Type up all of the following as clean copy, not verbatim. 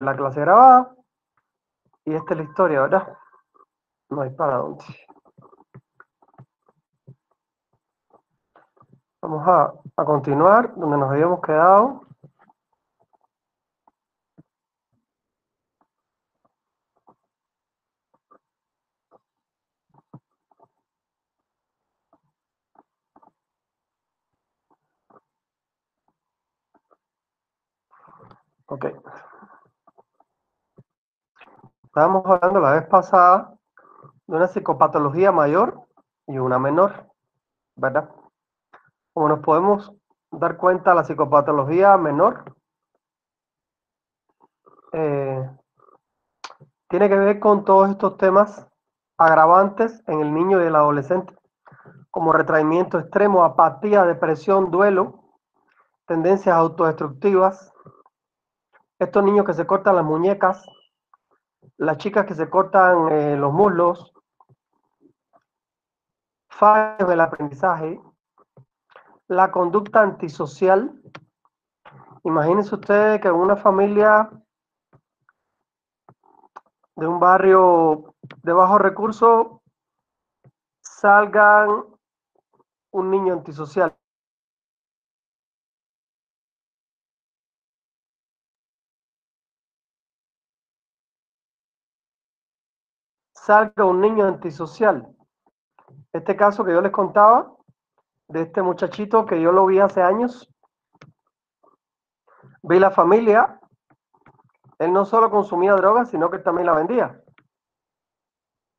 la clase grabada y esta es la historia, ¿verdad? No hay para dónde. Vamos a continuar donde nos habíamos quedado. Ok. Estábamos hablando la vez pasada de una psicopatología mayor y una menor, ¿verdad? Como nos podemos dar cuenta, la psicopatología menor eh, tiene que ver con todos estos temas agravantes en el niño y el adolescente, como retraimiento extremo, apatía, depresión, duelo, tendencias autodestructivas, estos niños que se cortan las muñecas, las chicas que se cortan los muslos, fallos del aprendizaje, la conducta antisocial. Imagínense ustedes que en una familia de un barrio de bajos recursos salgan un niño antisocial, salga un niño antisocial. Este caso que yo les contaba, de este muchachito que yo lo vi hace años, vi la familia, él no solo consumía drogas, sino que también la vendía.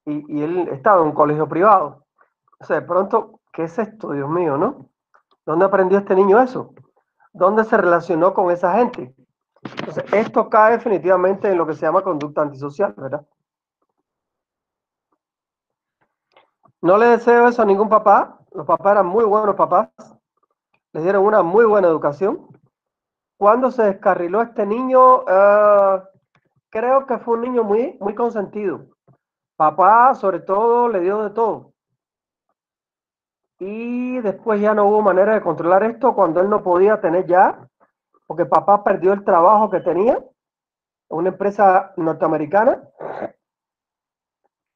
Y él estaba en un colegio privado. O sea, de pronto, ¿qué es esto, Dios mío, no? ¿Dónde aprendió este niño eso? ¿Dónde se relacionó con esa gente? Entonces, esto cae definitivamente en lo que se llama conducta antisocial, ¿verdad? No le deseo eso a ningún papá. Los papás eran muy buenos papás. Les dieron una muy buena educación. Cuando se descarriló este niño, creo que fue un niño muy consentido. Papá, sobre todo, le dio de todo. Y después ya no hubo manera de controlar esto cuando él no podía tener ya, porque papá perdió el trabajo que tenía en una empresa norteamericana.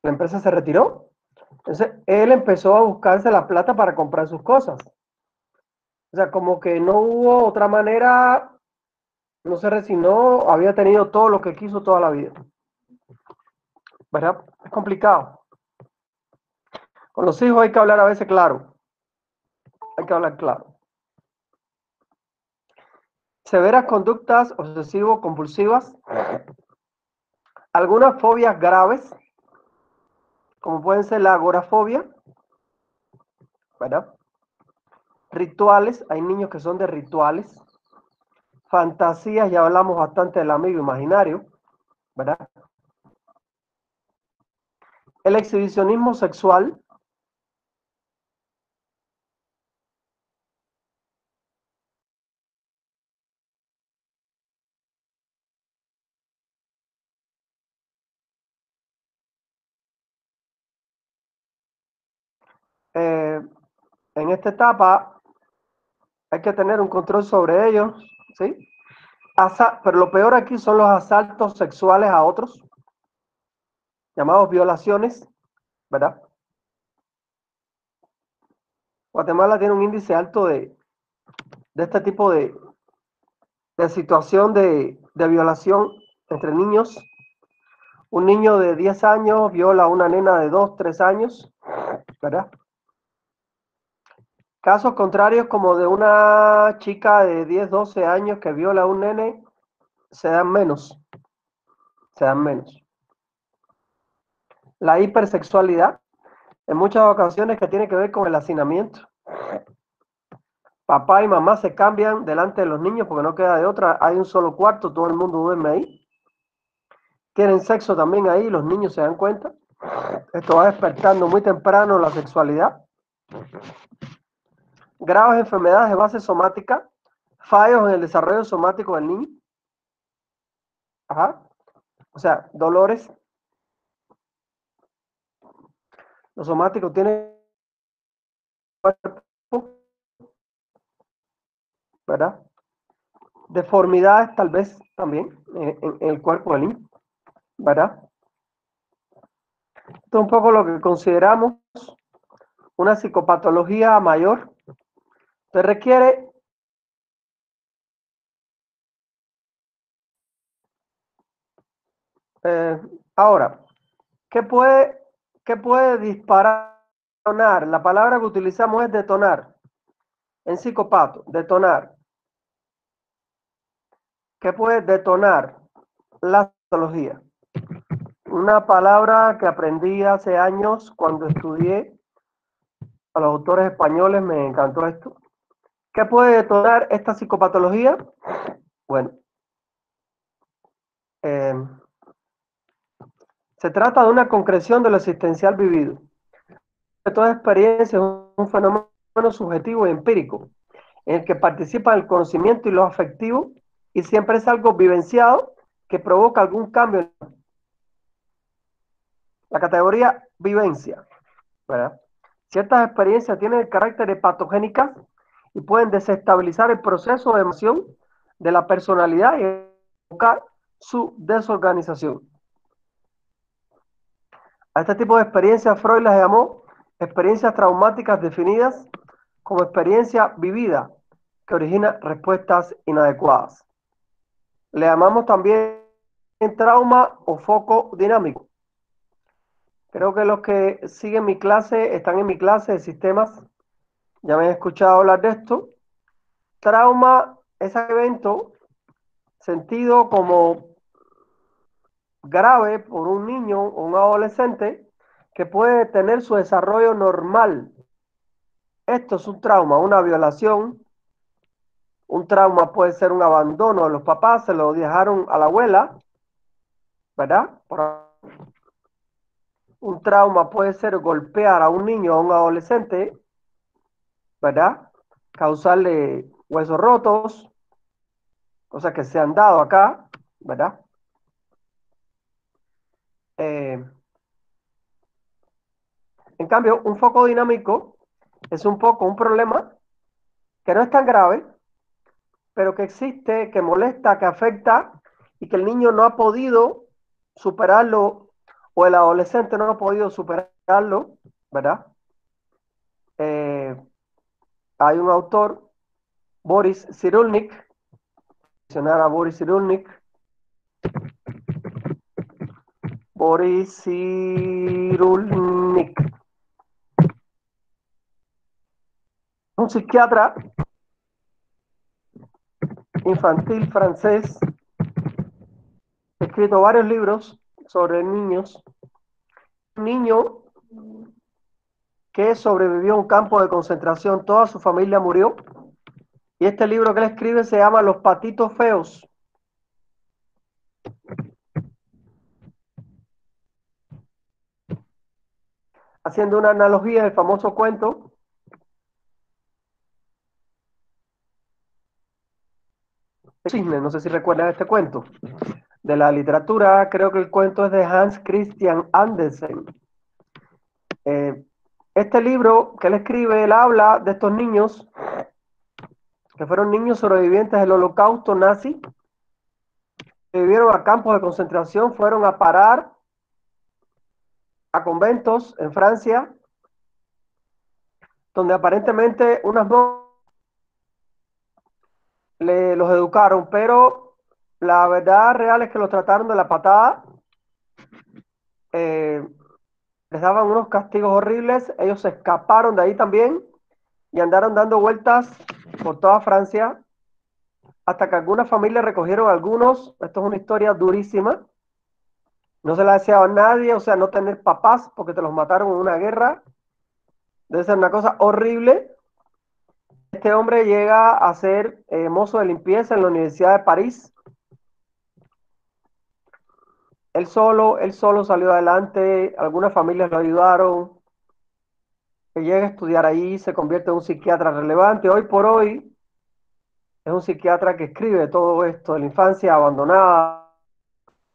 La empresa se retiró. Entonces, él empezó a buscarse la plata para comprar sus cosas. O sea, como que no hubo otra manera, no se resignó, había tenido todo lo que quiso toda la vida. ¿Verdad? Es complicado. Con los hijos hay que hablar a veces claro. Hay que hablar claro. Severas conductas obsesivo-compulsivas. Algunas fobias graves, como pueden ser la agorafobia, ¿verdad? Rituales, hay niños que son de rituales. Fantasías, ya hablamos bastante del amigo imaginario, ¿verdad? El exhibicionismo sexual, eh, en esta etapa hay que tener un control sobre ellos, ¿sí? Pero lo peor aquí son los asaltos sexuales a otros, llamados violaciones, ¿verdad? Guatemala tiene un índice alto de este tipo de situación de violación entre niños. Un niño de 10 años viola a una nena de 2 3 años, ¿verdad? Casos contrarios como de una chica de 10 12 años que viola a un nene, se dan menos, se dan menos. La hipersexualidad, en muchas ocasiones que tiene que ver con el hacinamiento. Papá y mamá se cambian delante de los niños porque no queda de otra, hay un solo cuarto, todo el mundo duerme ahí. Tienen sexo también ahí, los niños se dan cuenta. Esto va despertando muy temprano la sexualidad. Graves enfermedades de base somática, fallos en el desarrollo somático del niño. Ajá. O sea, dolores. Los somáticos tienen cuerpo, ¿verdad? deformidades tal vez también en el cuerpo del niño, ¿verdad? Esto es un poco lo que consideramos una psicopatología mayor. Te requiere ahora, ¿qué puede disparar? Detonar. La palabra que utilizamos es detonar. En psicopato, detonar. ¿Qué puede detonar la patología? Una palabra que aprendí hace años cuando estudié a los autores españoles, me encantó esto. ¿Qué puede detonar esta psicopatología? Bueno, eh, se trata de una concreción de lo existencial vivido. Toda experiencia es un fenómeno subjetivo e empírico, en el que participa el conocimiento y lo afectivo, y siempre es algo vivenciado que provoca algún cambio. La categoría vivencia, ¿verdad? Ciertas experiencias tienen carácter patogénicas y pueden desestabilizar el proceso de emoción de la personalidad y provocar su desorganización. A este tipo de experiencias Freud las llamó experiencias traumáticas definidas como experiencia vivida que origina respuestas inadecuadas. Le llamamos también trauma o foco dinámico. Creo que los que siguen mi clase están en mi clase de sistemas, ya me han escuchado hablar de esto. Trauma es un evento sentido como grave por un niño o un adolescente que puede tener su desarrollo normal. Esto es un trauma, una violación. Un trauma puede ser un abandono de los papás, se lo dejaron a la abuela, ¿verdad? Un trauma puede ser golpear a un niño o a un adolescente, ¿verdad? Causarle huesos rotos, cosas que se han dado acá, ¿verdad? Eh, en cambio, un foco dinámico es un poco un problema que no es tan grave, pero que existe, que molesta, que afecta y que el niño no ha podido superarlo o el adolescente no ha podido superarlo, ¿verdad? Eh, hay un autor, Boris Cyrulnik, mencionar a Boris Cyrulnik, un psiquiatra infantil francés, ha escrito varios libros sobre niños. Un niño que sobrevivió a un campo de concentración, toda su familia murió, y este libro que él escribe se llama Los patitos feos. Haciendo una analogía del famoso cuento Cisne, no sé si recuerdan este cuento, de la literatura, creo que el cuento es de Hans Christian Andersen. Este libro que él escribe, él habla de estos niños que fueron niños sobrevivientes del holocausto nazi, que vivieron a campos de concentración, fueron a parar a conventos en Francia, donde aparentemente unas monjas los educaron, pero la verdad real es que los trataron de la patada, eh, les daban unos castigos horribles, ellos se escaparon de ahí también y andaron dando vueltas por toda Francia hasta que algunas familias recogieron algunos. Esto es una historia durísima, no se la deseaba a nadie, o sea, no tener papás porque te los mataron en una guerra, debe ser una cosa horrible. Este hombre llega a ser mozo de limpieza en la Universidad de París. Él solo salió adelante, algunas familias lo ayudaron, él llega a estudiar ahí, se convierte en un psiquiatra relevante. Hoy por hoy es un psiquiatra que escribe todo esto de la infancia abandonada,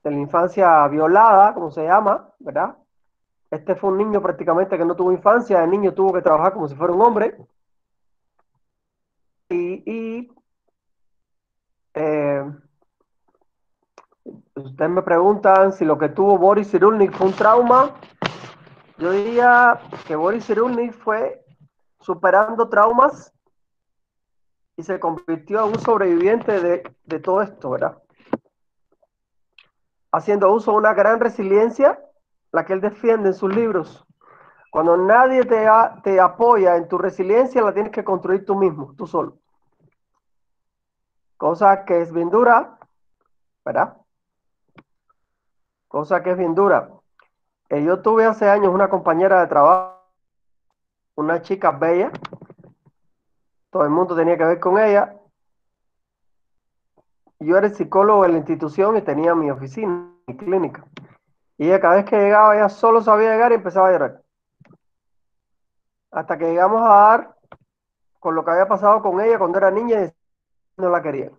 de la infancia violada, como se llama, ¿verdad? Este fue un niño prácticamente que no tuvo infancia, el niño tuvo que trabajar como si fuera un hombre. Y ustedes me preguntan si lo que tuvo Boris Cyrulnik fue un trauma, yo diría que Boris Cyrulnik fue superando traumas y se convirtió en un sobreviviente de todo esto, ¿verdad? Haciendo uso de una gran resiliencia, la que él defiende en sus libros. Cuando nadie te apoya en tu resiliencia, la tienes que construir tú mismo, tú solo. Cosa que es bien dura, ¿verdad? Cosa que es bien dura. Yo tuve hace años una compañera de trabajo, una chica bella, todo el mundo tenía que ver con ella. Yo era el psicólogo de la institución y tenía mi oficina, mi clínica. Y ella cada vez que llegaba, ella solo sabía llegar y empezaba a llorar. Hasta que llegamos a dar con lo que había pasado con ella cuando era niña y no la querían.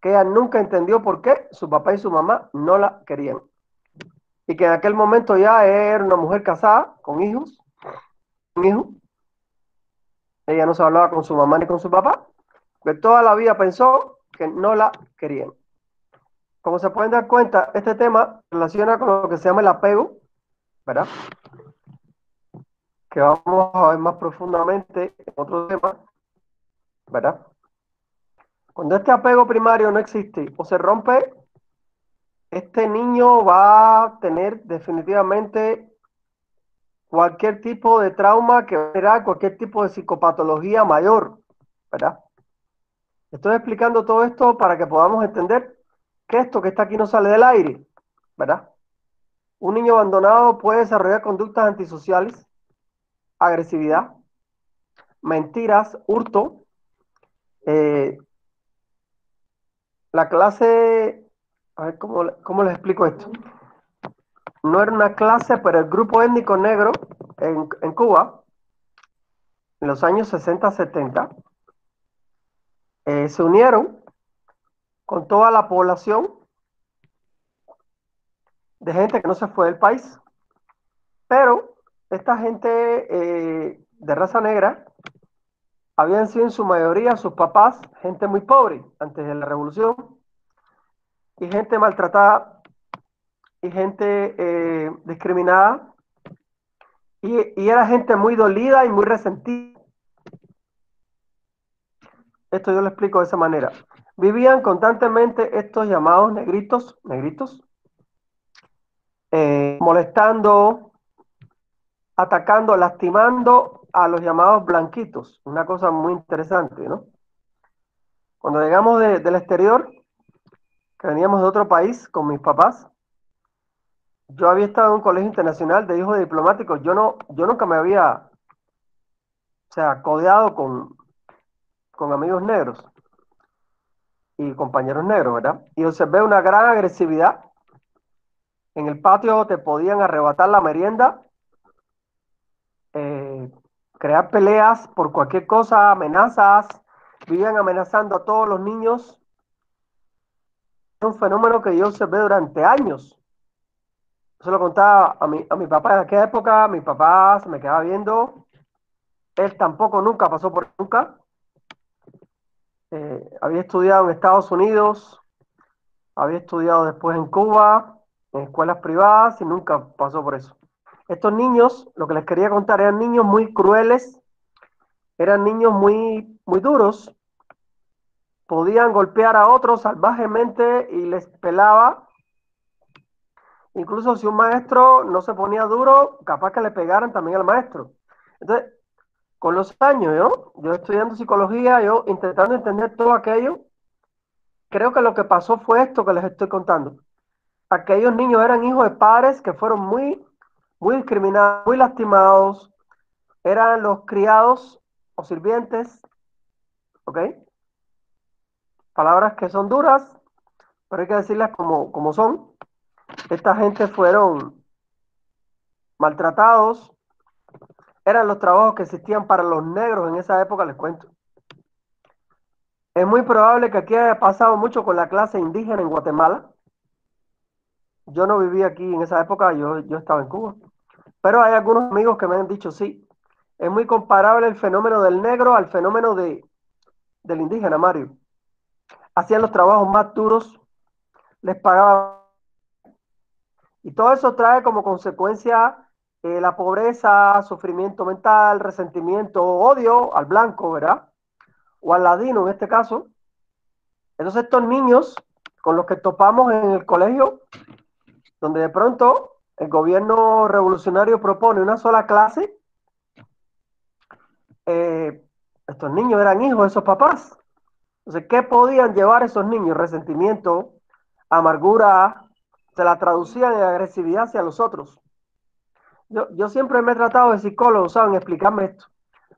Que ella nunca entendió por qué su papá y su mamá no la querían. Y que en aquel momento ya era una mujer casada, con hijos, un hijo. Ella no se hablaba con su mamá ni con su papá, que toda la vida pensó que no la querían. Como se pueden dar cuenta, este tema relaciona con lo que se llama el apego, ¿verdad? Que vamos a ver más profundamente en otro tema, ¿verdad? Cuando este apego primario no existe o se rompe, este niño va a tener definitivamente cualquier tipo de trauma que verá cualquier tipo de psicopatología mayor, ¿verdad? Estoy explicando todo esto para que podamos entender que esto que está aquí no sale del aire, ¿verdad? Un niño abandonado puede desarrollar conductas antisociales, agresividad, mentiras, hurto. Eh, la clase, a ver cómo les explico esto. No era una clase, pero el grupo étnico negro en Cuba, en los años 60-70, se unieron con toda la población de gente que no se fue del país, pero esta gente de raza negra habían sido en su mayoría sus papás, gente muy pobre antes de la revolución, y gente maltratada, y gente discriminada, y era gente muy dolida y muy resentida. Esto yo lo explico de esa manera. Vivían constantemente estos llamados negritos, molestando, atacando, lastimando a los llamados blanquitos. Una cosa muy interesante, ¿no? Cuando llegamos del exterior, que veníamos de otro país con mis papás, yo había estado en un colegio internacional de hijos de diplomáticos. Yo nunca me había, o sea, codeado con amigos negros y compañeros negros, ¿verdad? Y observé una gran agresividad. En el patio te podían arrebatar la merienda, eh, crear peleas por cualquier cosa, amenazas, vivían amenazando a todos los niños. Es un fenómeno que yo observé durante años. Se lo contaba a mi papá en aquella época, mi papá se me quedaba viendo, él tampoco nunca pasó por nunca. Había estudiado en Estados Unidos, había estudiado después en Cuba, en escuelas privadas y nunca pasó por eso. Estos niños, lo que les quería contar, eran niños muy crueles, eran niños muy duros, podían golpear a otros salvajemente y les pelaba. Incluso si un maestro no se ponía duro, capaz que le pegaran también al maestro. Entonces, con los años, yo estudiando psicología, yo intentando entender todo aquello, creo que lo que pasó fue esto que les estoy contando. Aquellos niños eran hijos de padres que fueron muy discriminados, muy lastimados, eran los criados o sirvientes, ¿ok? Palabras que son duras, pero hay que decirlas como son. Esta gente fueron maltratados, eran los trabajos que existían para los negros en esa época, les cuento. Es muy probable que aquí haya pasado mucho con la clase indígena en Guatemala. Yo no viví aquí en esa época, yo estaba en Cuba. Pero hay algunos amigos que me han dicho, sí, es muy comparable el fenómeno del negro al fenómeno del indígena, Mario. Hacían los trabajos más duros, les pagaban Y todo eso trae como consecuencia la pobreza, sufrimiento mental, resentimiento, odio al blanco, ¿verdad? O al ladino en este caso. Entonces estos niños con los que topamos en el colegio, donde de pronto el gobierno revolucionario propone una sola clase, eh, estos niños eran hijos de esos papás. Entonces, ¿qué podían llevar esos niños? Resentimiento, amargura, se la traducían en agresividad hacia los otros. Yo siempre me he tratado de psicólogo, ¿saben? Explicarme esto,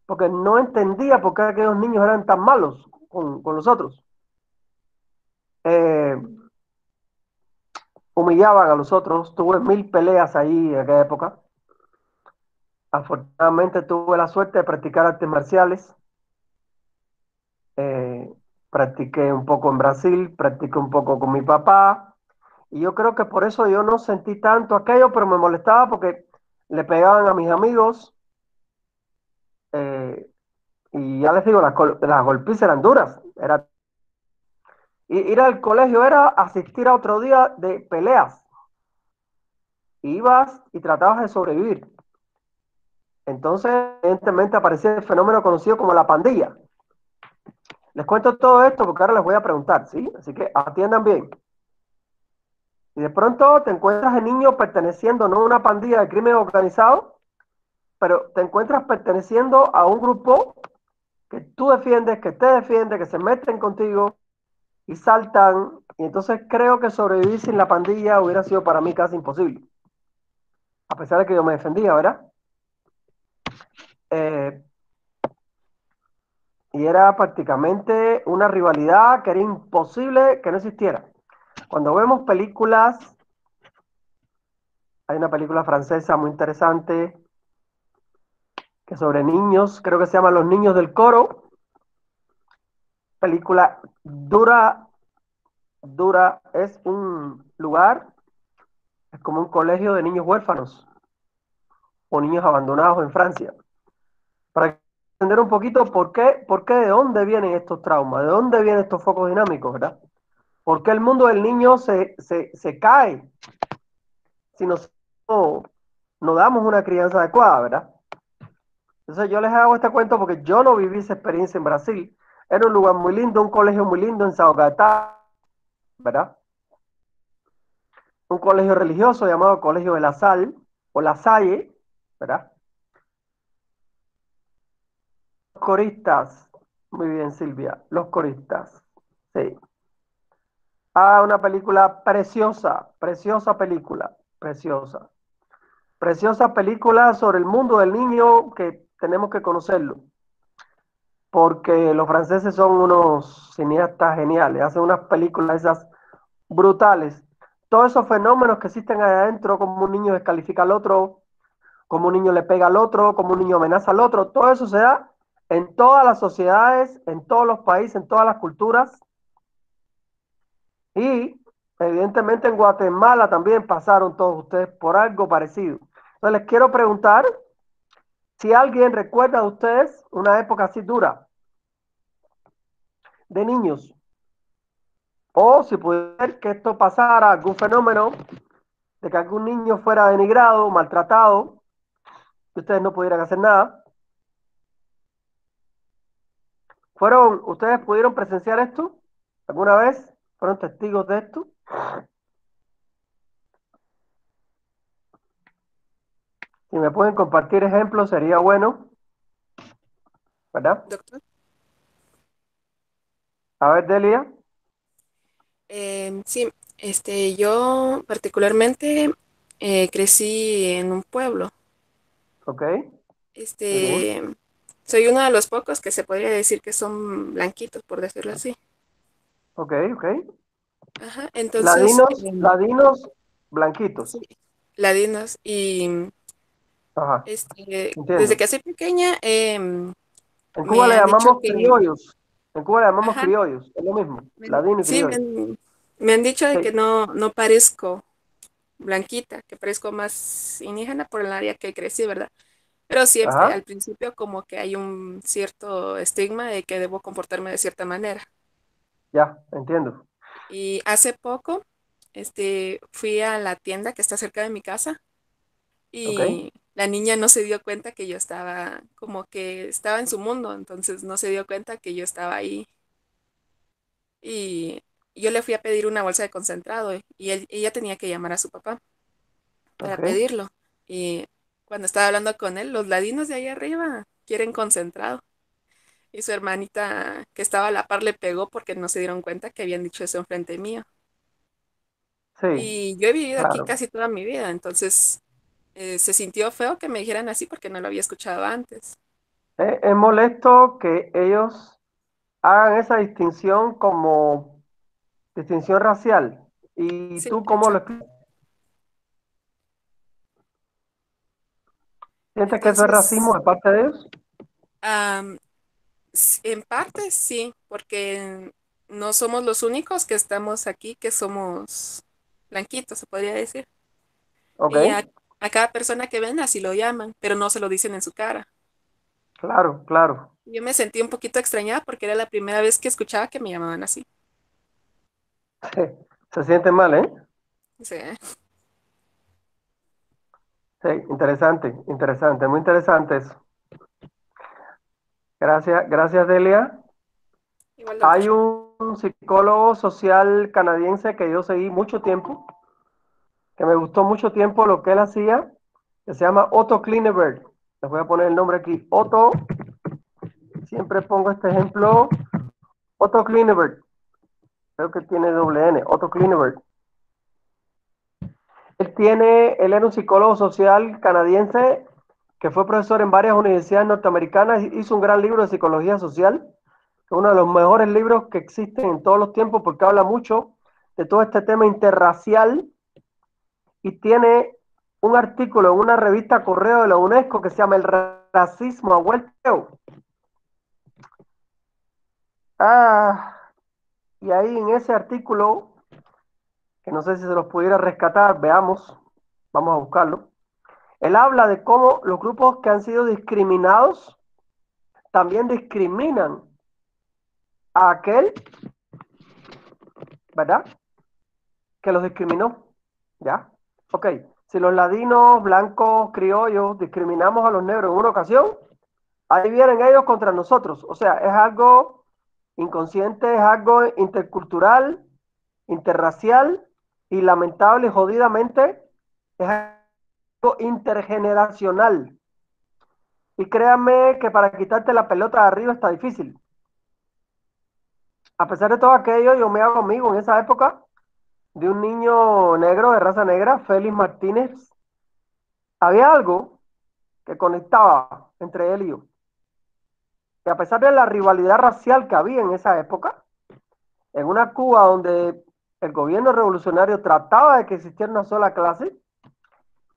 porque no entendía por qué aquellos niños eran tan malos con los otros. Eh, Humillaban a los otros, tuve 1000 peleas ahí en aquella época. Afortunadamente tuve la suerte de practicar artes marciales. Eh, Practiqué un poco en Brasil, practiqué un poco con mi papá. Y yo creo que por eso yo no sentí tanto aquello, pero me molestaba porque le pegaban a mis amigos. eh, y ya les digo, las golpizas eran duras. Ir al colegio era asistir a otro día de peleas. Ibas y tratabas de sobrevivir. Entonces, evidentemente aparecía el fenómeno conocido como la pandilla. Les cuento todo esto porque ahora les voy a preguntar, ¿sí? Así que atiendan bien. Y de pronto te encuentras el niño perteneciendo no a una pandilla de crimen organizado, pero te encuentras perteneciendo a un grupo que tú defiendes, que te defiende, que se meten contigo y saltan. Y entonces creo que sobrevivir sin la pandilla hubiera sido para mí casi imposible, a pesar de que yo me defendía, ¿verdad? Eh, y era prácticamente una rivalidad que era imposible que no existiera. Cuando vemos películas, hay una película francesa muy interesante que sobre niños, creo que se llama Los Niños del Coro, película dura, dura, es un lugar, es como un colegio de niños huérfanos o niños abandonados en Francia. Para entender un poquito de dónde vienen estos traumas, de dónde vienen estos focos dinámicos, ¿verdad? ¿Por qué el mundo del niño se cae si no, no damos una crianza adecuada, ¿verdad? Entonces yo les hago este cuento porque yo no viví esa experiencia en Brasil. Era un lugar muy lindo, un colegio muy lindo en Sao Caetano, ¿verdad? Un colegio religioso llamado Colegio de la Sal o La Salle, ¿verdad? Los coristas, muy bien Silvia, los coristas, sí. Ah, una película preciosa, preciosa película, preciosa. Preciosa película sobre el mundo del niño que tenemos que conocerlo, porque los franceses son unos cineastas geniales, hacen unas películas esas brutales. Todos esos fenómenos que existen ahí adentro, como un niño descalifica al otro, como un niño le pega al otro, como un niño amenaza al otro, todo eso se da en todas las sociedades, en todos los países, en todas las culturas. Y evidentemente en Guatemala también pasaron todos ustedes por algo parecido. Entonces les quiero preguntar si alguien recuerda de ustedes una época así dura de niños, o si pudiera ser que esto pasara, algún fenómeno de que algún niño fuera denigrado, maltratado, y ustedes no pudieran hacer nada. ¿Ustedes pudieron presenciar esto alguna vez? ¿Fueron testigos de esto? Si me pueden compartir ejemplos, sería bueno, ¿verdad? Doctor. A ver, Delia. Sí, yo particularmente crecí en un pueblo. Ok, muy bien. Este, Soy uno de los pocos que se podría decir que son blanquitos, por decirlo así. Ok, ok. Ajá, entonces, Ladinos, ladinos, blanquitos. sí, ladinos. Y Ajá, desde entiendo. que soy pequeña En Cuba me le han dicho llamamos que, criollos. En Cuba le llamamos ajá, criollos. Es lo mismo, ladino y sí, criollo. me han dicho de Sí. que no parezco blanquita, que parezco más indígena por el área que crecí, ¿verdad? Pero siempre, Ajá, al principio, como que hay un cierto estigma de que debo comportarme de cierta manera. ya, entiendo. Y hace poco fui a la tienda que está cerca de mi casa ¿Ok? y la niña no se dio cuenta que yo estaba, como que estaba en su mundo, entonces no se dio cuenta que yo estaba ahí y yo le fui a pedir una bolsa de concentrado y ella tenía que llamar a su papá para ¿Ok? pedirlo. Y cuando estaba hablando con él, los ladinos de ahí arriba quieren concentrado. Y su hermanita que estaba a la par le pegó porque no se dieron cuenta que habían dicho eso enfrente mío. Sí, Y yo he vivido aquí claro. casi toda mi vida, entonces se sintió feo que me dijeran así porque no lo había escuchado antes. Es molesto que ellos hagan esa distinción como distinción racial. ¿Y Sí, tú cómo lo exacto. explicas? ¿Sientes que eso es racismo Entonces, de parte de ellos? am, en parte sí, porque no somos los únicos que estamos aquí, que somos blanquitos, se podría decir. Ok, Y a cada persona que ven así lo llaman, pero no se lo dicen en su cara. claro, claro. Yo me sentí un poquito extrañada porque era la primera vez que escuchaba que me llamaban así. Se siente mal, ¿eh? Sí, Sí, interesante, interesante, muy interesante eso. Gracias, gracias, Delia. igual, don Hay Carlos. un psicólogo social canadiense que yo seguí mucho tiempo, que me gustó mucho tiempo lo que él hacía, que se llama Otto Klineberg. Les voy a poner el nombre aquí. Otto, siempre pongo este ejemplo. Otto Klineberg, creo que tiene doble N. Otto Klineberg. Él era un psicólogo social canadiense que fue profesor en varias universidades norteamericanas, hizo un gran libro de psicología social, uno de los mejores libros que existen en todos los tiempos porque habla mucho de todo este tema interracial y tiene un artículo en una revista Correo de la UNESCO que se llama El racismo a vuelteo. Ah, y ahí en ese artículo, que no sé si se los pudiera rescatar, veamos, vamos a buscarlo. Él habla de cómo los grupos que han sido discriminados también discriminan a aquel, ¿verdad? Que los discriminó. ¿Ya? Ok. Si los ladinos, blancos, criollos discriminamos a los negros en una ocasión, ahí vienen ellos contra nosotros. O sea, es algo inconsciente, es algo intercultural, interracial y lamentable y jodidamente es algo intergeneracional. Y créanme que para quitarte la pelota de arriba está difícil. A pesar de todo aquello, yo me hago amigo en esa época de un niño negro de raza negra, Félix Martínez. Había algo que conectaba entre él y yo. Y a pesar de la rivalidad racial que había en esa época, en una Cuba donde el gobierno revolucionario trataba de que existiera una sola clase,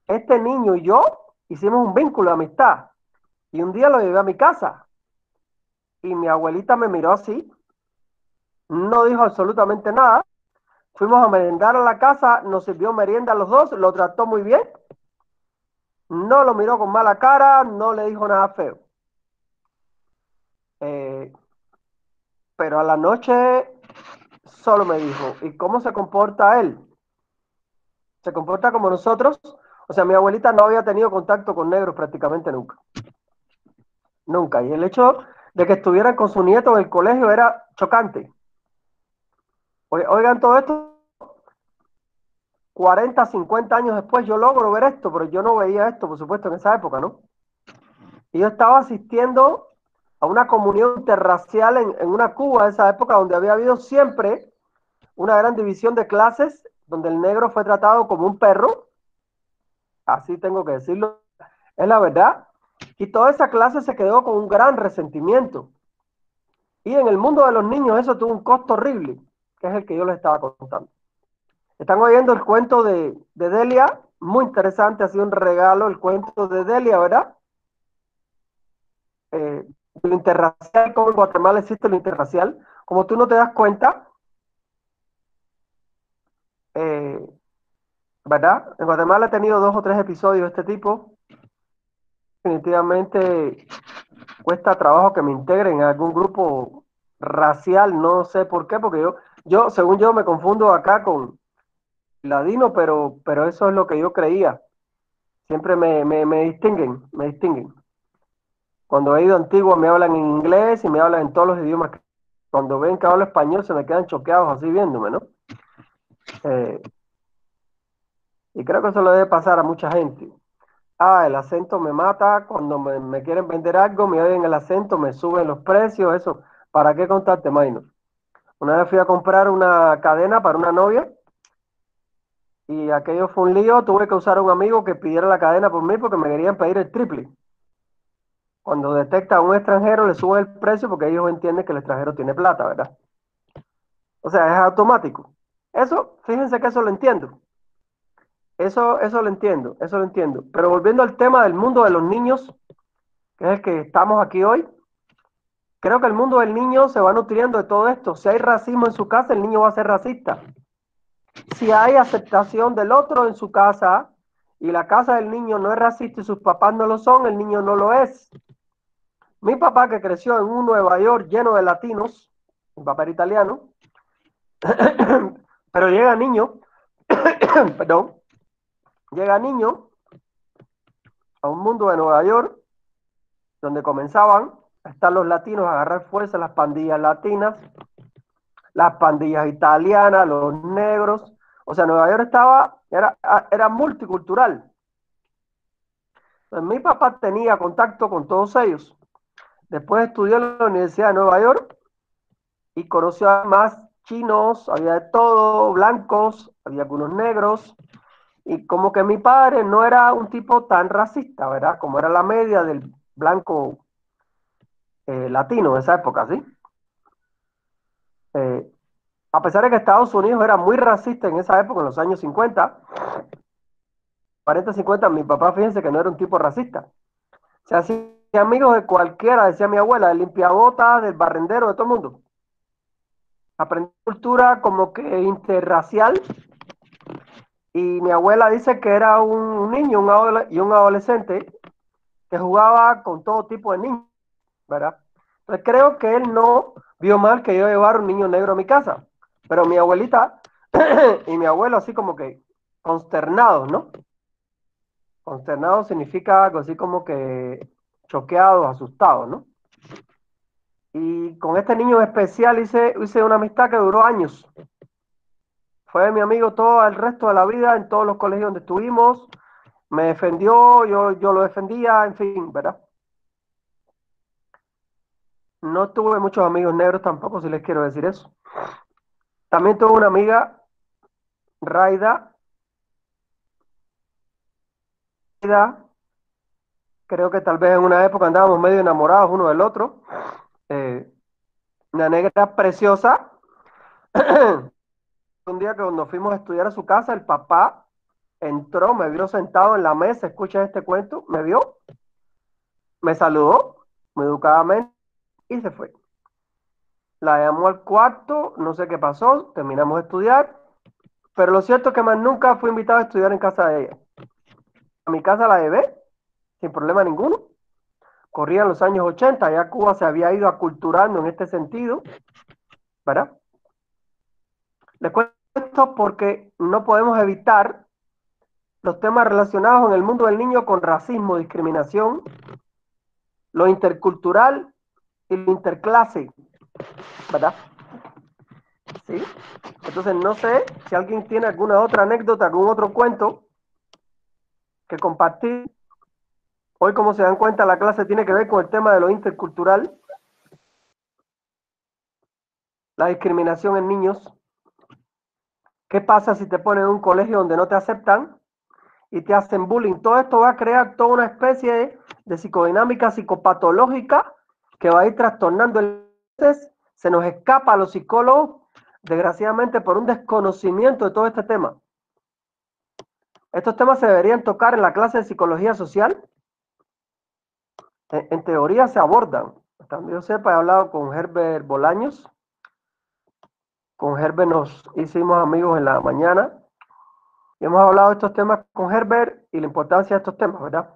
este niño y yo hicimos un vínculo de amistad. Y un día lo llevé a mi casa y mi abuelita me miró así, no dijo absolutamente nada. Fuimos a merendar a la casa, nos sirvió merienda a los dos, lo trató muy bien, no lo miró con mala cara, no le dijo nada feo. Eh, pero a la noche solo me dijo, ¿y cómo se comporta él? ¿Se comporta como nosotros? O sea, mi abuelita no había tenido contacto con negros prácticamente nunca. Nunca. Y el hecho de que estuvieran con su nieto en el colegio era chocante. Oigan todo esto, 40, 50 años después yo logro ver esto, pero yo no veía esto, por supuesto, en esa época, ¿no? Y yo estaba asistiendo a una comunión interracial en una Cuba de esa época donde había habido siempre una gran división de clases, donde el negro fue tratado como un perro, así tengo que decirlo, es la verdad, y toda esa clase se quedó con un gran resentimiento. Y en el mundo de los niños eso tuvo un costo horrible, que es el que yo les estaba contando. Están oyendo el cuento de Delia, muy interesante, ha sido un regalo el cuento de Delia, ¿verdad? Lo interracial, como en Guatemala existe lo interracial. Como tú no te das cuenta, eh, ¿verdad? En Guatemala he tenido 2 o 3 episodios de este tipo. Definitivamente cuesta trabajo que me integren en algún grupo racial, no sé por qué, porque según yo, me confundo acá ladino, pero eso es lo que yo creía. Siempre me distinguen, me distinguen. Cuando he ido a Antigua me hablan en inglés y me hablan en todos los idiomas. Cuando ven que hablo español se me quedan choqueados así viéndome, ¿no? Eh, y creo que eso le debe pasar a mucha gente. Ah, el acento me mata, cuando me quieren vender algo, me oyen el acento, me suben los precios, eso. ¿Para qué contarte, Maino? Una vez fui a comprar una cadena para una novia y aquello fue un lío, tuve que usar a un amigo que pidiera la cadena por mí porque me querían pedir el triple. Cuando detecta a un extranjero le suben el precio porque ellos entienden que el extranjero tiene plata, ¿verdad? O sea, es automático. Eso, fíjense que eso lo entiendo. Eso lo entiendo, eso lo entiendo. Pero volviendo al tema del mundo de los niños, que es el que estamos aquí hoy, creo que el mundo del niño se va nutriendo de todo esto. Si hay racismo en su casa, el niño va a ser racista. Si hay aceptación del otro en su casa y la casa del niño no es racista y sus papás no lo son, el niño no lo es. Mi papá, que creció en un Nueva York lleno de latinos, mi papá era italiano, pero llega niño, perdón, llega niño a un mundo de Nueva York donde comenzaban a estar los latinos a agarrar fuerza, las pandillas latinas, las pandillas italianas, los negros. O sea, Nueva York era multicultural. Entonces, mi papá tenía contacto con todos ellos. Después estudió en la Universidad de Nueva York y conoció a más chinos, había de todo, blancos, había algunos negros. Y como que mi padre no era un tipo tan racista, ¿verdad? Como era la media del blanco latino de esa época, ¿sí? Eh, a pesar de que Estados Unidos era muy racista en esa época, en los años 50, 40, 50, mi papá, fíjense que no era un tipo racista. Se hacía amigos de cualquiera, decía mi abuela, del limpiabotas, del barrendero, de todo el mundo. Aprendí cultura como que interracial y mi abuela dice que era un niño y un adolescente que jugaba con todo tipo de niños, ¿verdad? Entonces creo que él no vio mal que yo llevara un niño negro a mi casa, pero mi abuelita y mi abuelo así como que consternados, ¿no? Consternados significa algo así como que choqueados, asustados, ¿no? Y con este niño en especial hice una amistad que duró años. Fue mi amigo todo el resto de la vida en todos los colegios donde estuvimos. Me defendió, yo lo defendía, en fin, ¿verdad? No tuve muchos amigos negros tampoco, si les quiero decir eso. También tuve una amiga, Raida, creo que tal vez en una época andábamos medio enamorados uno del otro. Eh, una negra preciosa. Un día que cuando fuimos a estudiar a su casa, el papá entró, me vio sentado en la mesa, escucha este cuento, me vio, me saludó, muy educadamente y se fue. La llamó al cuarto, no sé qué pasó, terminamos de estudiar, pero lo cierto es que más nunca fui invitado a estudiar en casa de ella. A mi casa la llevé, sin problema ninguno. Corrían los años 80, ya Cuba se había ido aculturando en este sentido, ¿verdad? Les cuento esto porque no podemos evitar los temas relacionados en el mundo del niño con racismo, discriminación, lo intercultural y lo interclase, ¿verdad? ¿Sí? Entonces no sé si alguien tiene alguna otra anécdota, algún otro cuento que compartir. Hoy, como se dan cuenta, la clase tiene que ver con el tema de lo intercultural, la discriminación en niños. ¿Qué pasa si te ponen en un colegio donde no te aceptan y te hacen bullying? Todo esto va a crear toda una especie de psicodinámica psicopatológica que va a ir trastornando el... Se nos escapa a los psicólogos, desgraciadamente, por un desconocimiento de todo este tema. Estos temas se deberían tocar en la clase de psicología social. En teoría se abordan. Hasta donde yo sepa, he hablado con Herbert Bolaños. Con Herbert nos hicimos amigos en la mañana. Y hemos hablado de estos temas con Herbert y la importancia de estos temas, ¿verdad?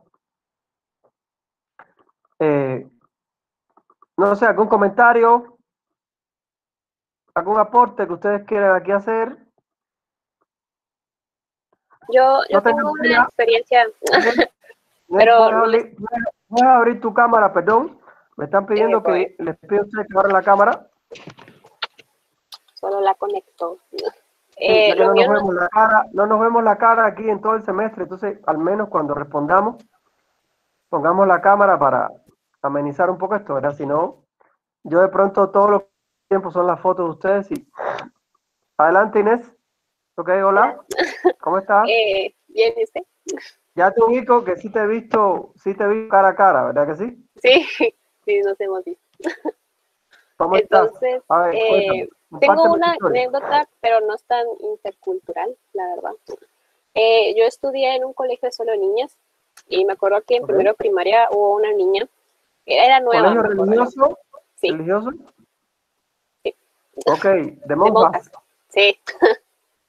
No sé, algún comentario, algún aporte que ustedes quieran aquí hacer. Yo No tengas tengo una pena. experiencia, Puedes pero no les, abrir tu cámara, perdón. Me están pidiendo voy, que les pido a ustedes que abran la cámara. solo la conecto. Sí, ya que Lo no nos mío no, vemos la cara, no nos vemos la cara aquí en todo el semestre, entonces al menos cuando respondamos, pongamos la cámara para amenizar un poco esto, ¿verdad? Si no, yo de pronto todo lo tiempo son las fotos de ustedes y adelante Inés. Ok, hola, hola, ¿cómo estás? bien, ¿y usted? Ya te ubico que sí te vi cara a cara, ¿verdad que sí? Sí, sí, nos hemos visto. ¿Cómo estás? Entonces, A ver, cuéntame, tengo compárteme tu una historia. anécdota, pero no es tan intercultural, la verdad. Yo estudié en un colegio de solo niñas y me acuerdo que en Ok. primero de primaria hubo una niña, era nueva, ¿Colegio me acuerdo yo. religioso? Sí, ¿Religioso? sí, Ok, de de monjas. monjas. Sí,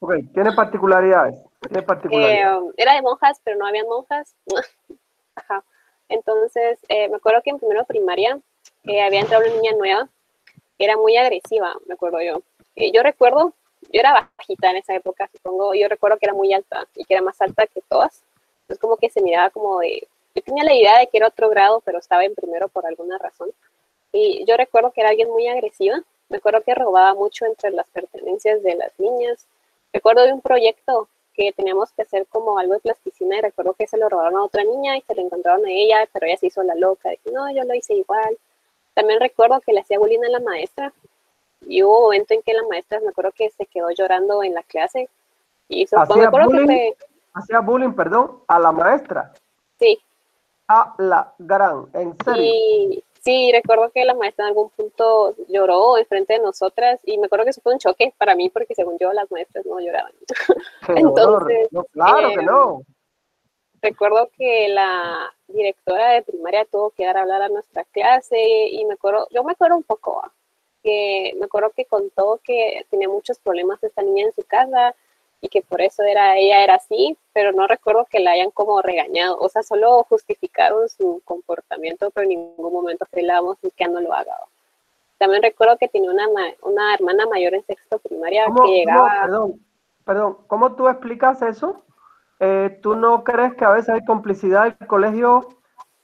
Ok, tiene particularidades. Tiene particularidades. era de monjas, pero no había monjas. Ajá. Entonces, me acuerdo que en primero de primaria había entrado una niña nueva, que era muy agresiva, me acuerdo yo. Yo recuerdo, yo era bajita en esa época, supongo, yo recuerdo que era muy alta y que era más alta que todas. Entonces, como que se miraba como de. Yo tenía la idea de que era otro grado, pero estaba en primero por alguna razón. Y yo recuerdo que era alguien muy agresiva. Me acuerdo que robaba mucho entre las pertenencias de las niñas. Recuerdo de un proyecto que teníamos que hacer como algo de plasticina y recuerdo que se lo robaron a otra niña y se lo encontraron a ella, pero ella se hizo la loca. Dije, no, yo lo hice igual. También recuerdo que le hacía bullying a la maestra y hubo un momento en que la maestra, me acuerdo que se quedó llorando en la clase y eso fue, me Hacía acuerdo que bullying, fue, perdón, a la maestra. sí, A la gran, en serio. y sí, recuerdo que la maestra en algún punto lloró enfrente de nosotras y me acuerdo que eso fue un choque para mí porque según yo las maestras no lloraban. Qué dolor. Entonces, No, claro que no. recuerdo que la directora de primaria tuvo que dar a hablar a nuestra clase y yo me acuerdo un poco, que me acuerdo que contó que tenía muchos problemas esta niña en su casa y que por eso ella era así, pero no recuerdo que la hayan como regañado, o sea, solo justificaron su comportamiento, pero en ningún momento fue la vamos que no lo haga. También recuerdo que tenía una hermana mayor en sexto primaria que llegaba. Perdón, ¿cómo tú explicas eso? ¿Tú no crees que a veces hay complicidad del colegio,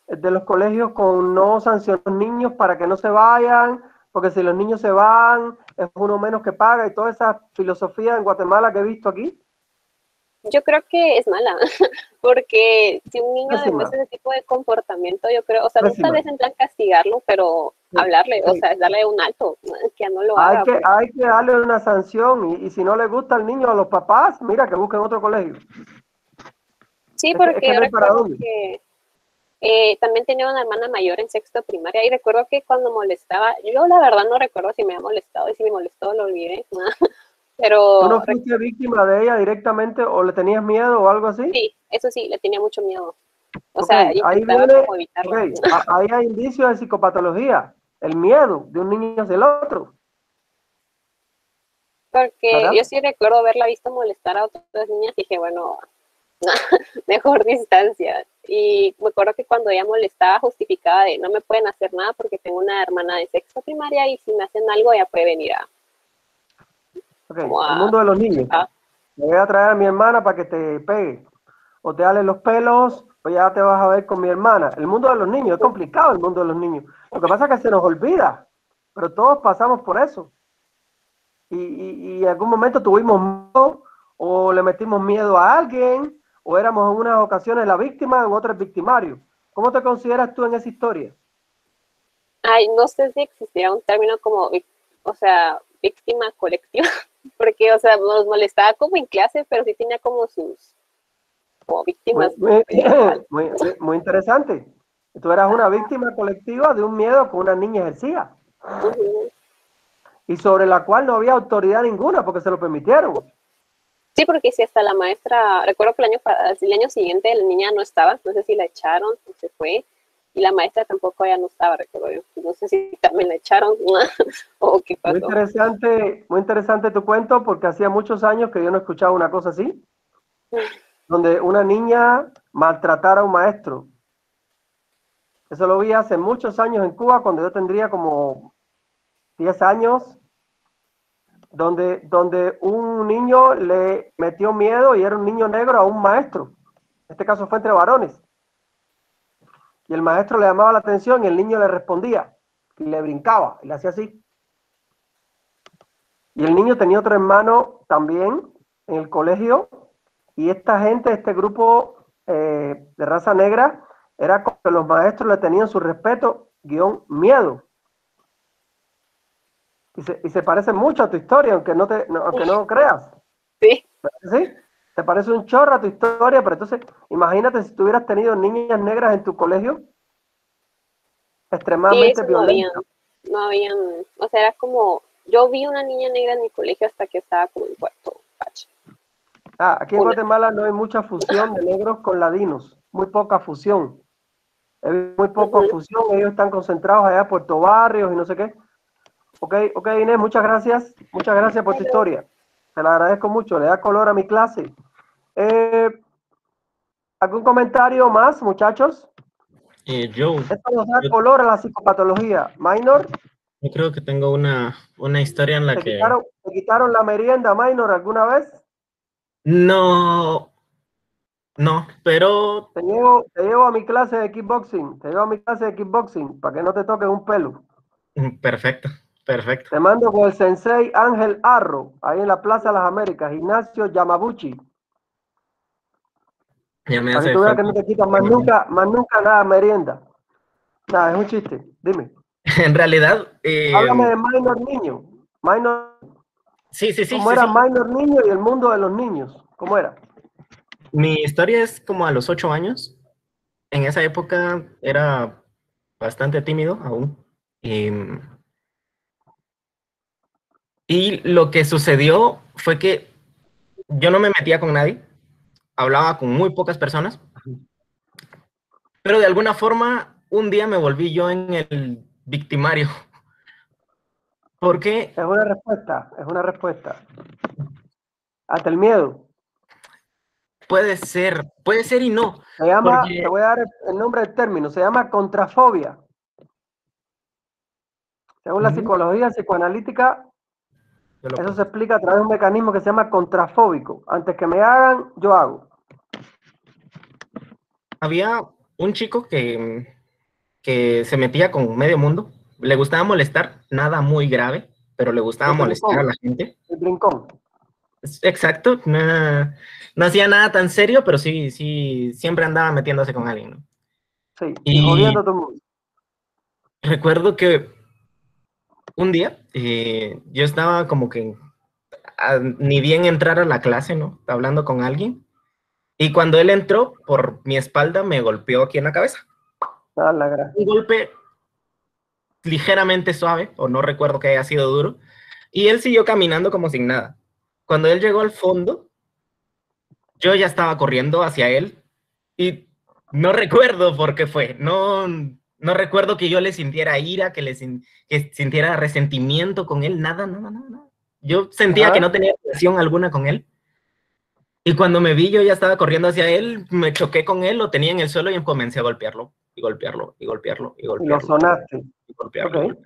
de los colegios con no sancionar a los niños para que no se vayan? Porque si los niños se van, es uno menos que paga y toda esa filosofía en Guatemala que he visto aquí. Yo creo que es mala, porque si un niño Pésima, demuestra ese tipo de comportamiento, yo creo, o sea, no tal pésima. vez en plan castigarlo, pero Sí, hablarle, o sí. sea, darle un alto, que ya no lo haga. Hay que darle una sanción y si no le gusta al niño a los papás, mira que busquen otro colegio. Sí, Es porque que yo no hay para recuerdo dónde. que también tenía una hermana mayor en sexto primaria y recuerdo que cuando molestaba, yo la verdad no recuerdo si me ha molestado y si me molestó lo olvidé, ¿Tú pero no fuiste víctima de ella directamente o le tenías miedo o algo así? sí, eso sí, le tenía mucho miedo, o Ok, sea, ahí intentaba viene, como ok, evitarlo. ahí hay indicios de psicopatología, el miedo de un niño hacia el otro, Porque yo ¿verdad? sí recuerdo haberla visto molestar a otras niñas y dije, bueno, mejor distancia. Y me acuerdo que cuando ella molestaba justificaba de no me pueden hacer nada porque tengo una hermana de sexto primaria y si me hacen algo ella puede venir a Ok, como el mundo de los niños. a Me voy a traer a mi hermana para que te pegue o te ale los pelos o ya te vas a ver con mi hermana. El mundo de los niños, es complicado el mundo de los niños. Lo que pasa es que se nos olvida, pero todos pasamos por eso. Y en algún momento tuvimos miedo o le metimos miedo a alguien o éramos en unas ocasiones la víctima, en otras victimario. ¿Cómo te consideras tú en esa historia? ay, no sé si existiera un término como, o sea, víctima colectiva, porque, o sea, nos molestaba como en clase, pero sí tenía como sus, como Muy, víctimas muy, individuales. muy interesante. Tú eras una víctima colectiva de un miedo que una niña ejercía Ujú. y sobre la cual no había autoridad ninguna porque se lo permitieron. Sí, porque si hasta la maestra, recuerdo que el año siguiente la niña no estaba, no sé si la echaron o se fue, y la maestra tampoco ya no estaba, recuerdo yo. No sé si también la echaron o qué pasó. Muy interesante tu cuento porque hacía muchos años que yo no escuchaba una cosa así, donde una niña maltratara a un maestro. Eso lo vi hace muchos años en Cuba, cuando yo tendría como 10 años, donde un niño le metió miedo y era un niño negro a un maestro. En este caso fue entre varones. Y el maestro le llamaba la atención y el niño le respondía y le brincaba y le hacía así. Y el niño tenía otro hermano también en el colegio y esta gente, este grupo de raza negra, era como que los maestros le tenían su respeto, miedo. Y se parece mucho a tu historia, aunque no creas. Sí. ¿Sí? Te parece un chorro a tu historia, pero entonces imagínate si tú hubieras tenido niñas negras en tu colegio, Sí, extremadamente eso violentas. no habían, o sea, era como, yo vi una niña negra en mi colegio hasta que estaba como en cuarto bache. Aquí en Guatemala no hay mucha fusión de negros con ladinos, muy poca fusión. Hay muy poca fusión, ellos están concentrados allá en Puerto Barrios y no sé qué. Ok, Inés, muchas gracias por tu historia. Te la agradezco mucho, le da color a mi clase. ¿Algún comentario más, muchachos? Yo Esto nos da color a la psicopatología. Minor, yo creo que tengo una historia en la ¿te que quitaron la merienda, Minor, alguna vez? no, pero Te llevo a mi clase de kickboxing. Para que no te toque un pelo. perfecto. Te mando con el sensei Ángel Arro, ahí en la Plaza de las Américas, Ignacio Yamabuchi. Ya me Para que hace tú veas que falta. no te quitan más nunca nada merienda. Nada, es un chiste. Dime. En realidad, Háblame de Minor Niño. sí. ¿Cómo era Minor Niño y el mundo de los niños? ¿Cómo era? Mi historia es como a los 8 años. En esa época era bastante tímido aún. Y lo que sucedió fue que yo no me metía con nadie, hablaba con muy pocas personas, pero de alguna forma un día me volví yo en el victimario. Porque Es una respuesta. Hasta el miedo. puede ser y no. Te voy a dar el nombre del término, se llama contrafobia. Según la psicología psicoanalítica, eso se explica a través de un mecanismo que se llama contrafóbico. Antes que me hagan, yo hago. Había un chico que se metía con medio mundo, le gustaba molestar, nada muy grave, pero le gustaba molestar a la gente. El brincón. Exacto, no hacía nada tan serio, pero sí, siempre andaba metiéndose con alguien, ¿no? Sí, y jodiendo a todo el mundo. Recuerdo que un día yo estaba como que ni bien entrar a la clase, ¿no? Hablando con alguien, y cuando él entró, por mi espalda me golpeó aquí en la cabeza. Un golpe ligeramente suave, o no recuerdo que haya sido duro, y él siguió caminando como sin nada. Cuando él llegó al fondo, yo ya estaba corriendo hacia él, y no recuerdo por qué fue, no recuerdo que yo le sintiera ira, que sintiera resentimiento con él, nada. Yo sentía que no tenía relación alguna con él, y cuando me vi yo ya estaba corriendo hacia él, me choqué con él, lo tenía en el suelo y comencé a golpearlo, y golpearlo, y golpearlo, y golpearlo. Y lo sonaste. Y golpearlo.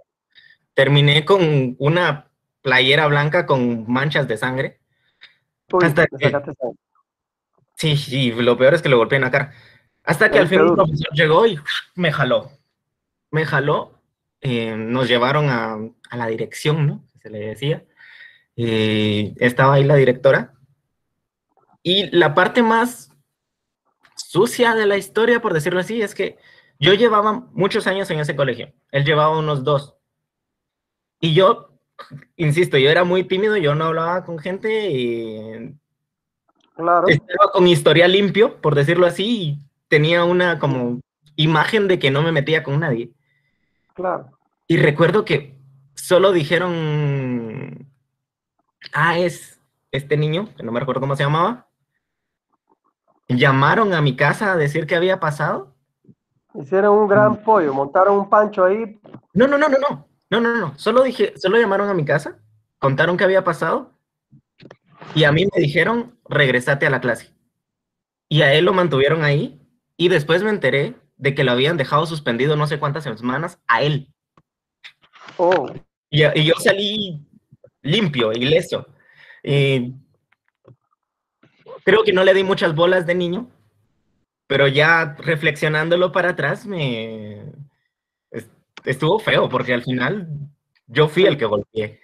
Terminé con una playera blanca con manchas de sangre. Uy, hasta me que, sacaste sangre. sí, lo peor es que lo golpeé en la cara. Hasta que al fin el profesor llegó y me jaló. Nos llevaron a la dirección, ¿no? Se le decía. Estaba ahí la directora. Y la parte más sucia de la historia, por decirlo así, es que yo llevaba muchos años en ese colegio. Él llevaba unos 2. Y yo, insisto, yo era muy tímido, yo no hablaba con gente y claro. Estaba con historial limpio, por decirlo así, y tenía una como imagen de que no me metía con nadie. Claro. Y recuerdo que solo dijeron, es este niño, que no me recuerdo cómo se llamaba. Llamaron a mi casa a decir qué había pasado. Hicieron un gran pollo, montaron un pancho ahí. No. Solo llamaron a mi casa, contaron qué había pasado, y a mí me dijeron, regresate a la clase. Y a él lo mantuvieron ahí, y después me enteré de que lo habían dejado suspendido no sé cuántas semanas a él. Oh. Y yo salí limpio, ileso. Y creo que no le di muchas bolas de niño, pero ya reflexionándolo para atrás, es- estuvo feo, porque al final yo fui el Sí, que golpeé.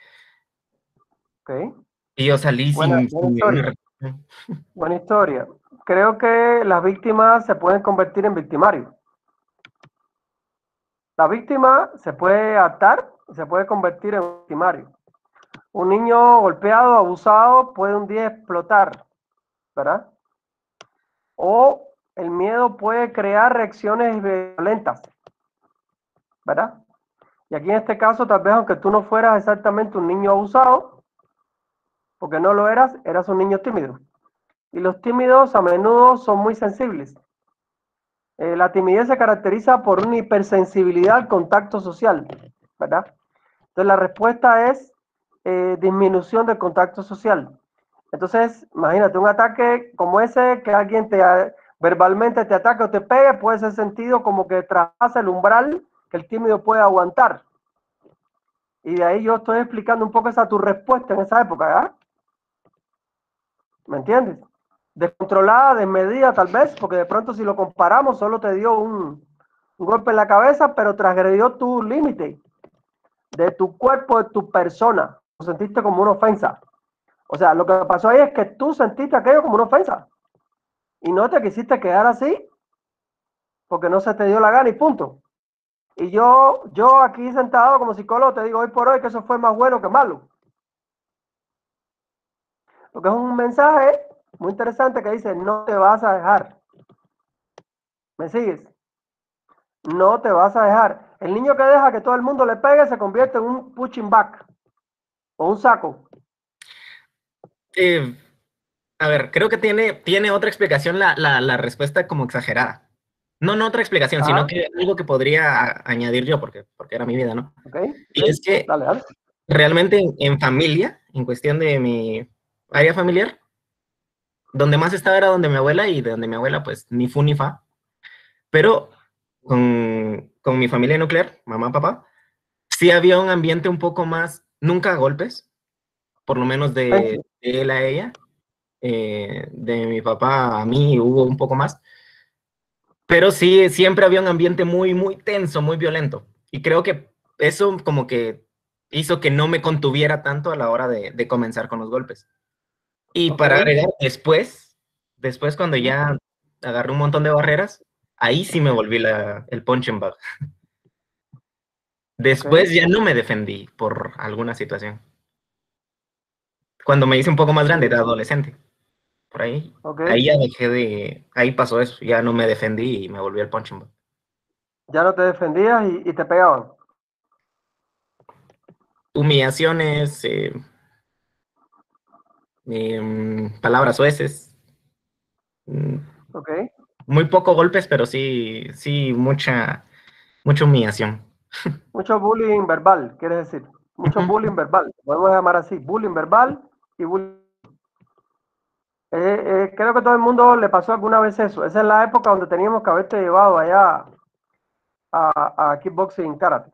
ok. Y yo salí Buena, sin, buena sin ninguna historia. reacción. Buena historia. Creo que las víctimas se pueden convertir en victimarios. La víctima se puede atar y se puede convertir en victimario. Un niño golpeado, abusado, puede un día explotar, ¿verdad? O el miedo puede crear reacciones violentas, ¿verdad? Y aquí en este caso, tal vez aunque tú no fueras exactamente un niño abusado, porque no lo eras, eras un niño tímido. Y los tímidos a menudo son muy sensibles. La timidez se caracteriza por una hipersensibilidad al contacto social, ¿verdad? Entonces la respuesta es disminución del contacto social. Entonces, imagínate, un ataque como ese, que alguien verbalmente te ataque o te pegue, puede ser sentido como que traspasa el umbral que el tímido puede aguantar. Y de ahí yo estoy explicando un poco esa tu respuesta en esa época, ¿verdad? ¿Me entiendes? Descontrolada, desmedida tal vez, porque de pronto si lo comparamos solo te dio un golpe en la cabeza, pero transgredió tu límite de tu cuerpo, de tu persona. Lo sentiste como una ofensa. O sea, lo que pasó ahí es que tú sentiste aquello como una ofensa y no te quisiste quedar así porque no se te dio la gana y punto. Y yo aquí sentado como psicólogo te digo hoy por hoy que eso fue más bueno que malo. Porque es un mensaje muy interesante que dice, no te vas a dejar. ¿Me sigues? No te vas a dejar. El niño que deja que todo el mundo le pegue se convierte en un punching back o un saco. Eh, a ver, creo que tiene otra explicación la respuesta como exagerada. No, no otra explicación, sino Ajá, que algo que podría añadir yo, porque era mi vida, ¿no? ok, Y es que dale, dale. realmente en familia, en cuestión de mi área familiar, donde más estaba era donde mi abuela y de donde mi abuela, pues ni fu ni fa. Pero con mi familia nuclear, mamá, papá, sí había un ambiente un poco más, nunca a golpes, por lo menos de él a ella, de mi papá a mí hubo un poco más, pero sí, siempre había un ambiente muy, muy tenso, muy violento. Y creo que eso como que hizo que no me contuviera tanto a la hora de comenzar con los golpes. Y Ok, para agregar, después cuando ya agarré un montón de barreras, ahí sí me volví el punching bag. ok, Después ya no me defendí por alguna situación. Cuando me hice un poco más grande, sí, era adolescente, por ok. ahí ya ahí pasó eso, ya no me defendí y me volví el punching bag. Ya no te defendías y te pegaban. Humillaciones, palabras soeces, mm, Ok. muy poco golpes, pero sí, sí, mucha humillación. Mucho bullying verbal, quieres decir. Mucho Ujú. bullying verbal. Podemos llamar así. Bullying verbal y bullying. Creo que todo el mundo le pasó alguna vez eso. Esa es la época donde teníamos que haberte llevado allá a kickboxing karate,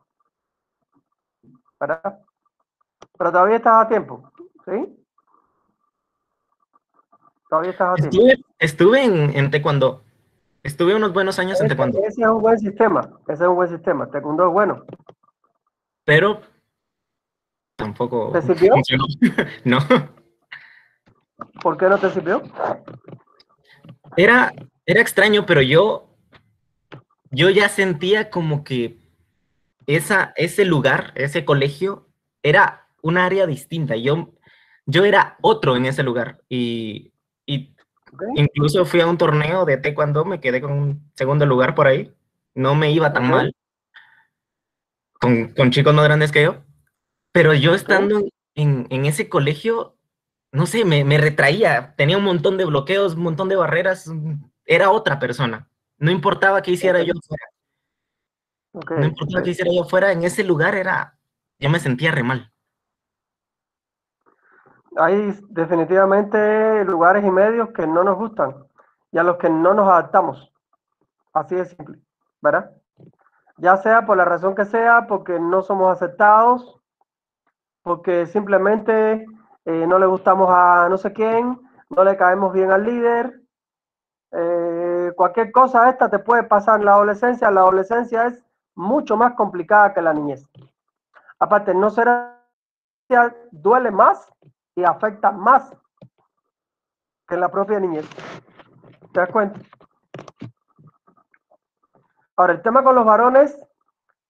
¿verdad? Pero todavía estás a tiempo, ¿sí? Todavía estás a tiempo. Estuve en taekwondo. Estuve unos buenos años en taekwondo, Ese es un buen sistema. Ese es un buen sistema. Taekwondo es bueno. pero tampoco ¿Te sirvió? funcionó. No, ¿Por qué no te sirvió? era extraño, pero yo ya sentía como que ese lugar, ese colegio, era un área distinta. Yo era otro en ese lugar y Ok, incluso fui a un torneo de taekwondo, me quedé con un segundo lugar por ahí. No me iba tan ok, mal con chicos más grandes que yo, pero yo ok, estando en ese colegio, no sé, me retraía, tenía un montón de bloqueos, un montón de barreras, era otra persona. No importaba qué hiciera ok, yo fuera, ok, no ok. importaba qué hiciera yo fuera, en ese lugar yo me sentía re mal. Hay definitivamente lugares y medios que no nos gustan y a los que no nos adaptamos. Así de simple, ¿verdad? Ya sea por la razón que sea, porque no somos aceptados, porque simplemente no le gustamos a no sé quién, no le caemos bien al líder. Cualquier cosa esta te puede pasar en la adolescencia. La adolescencia es mucho más complicada que la niñez. Aparte, no será, duele más y afecta más que la propia niñez. ¿Te das cuenta? Ahora, el tema con los varones,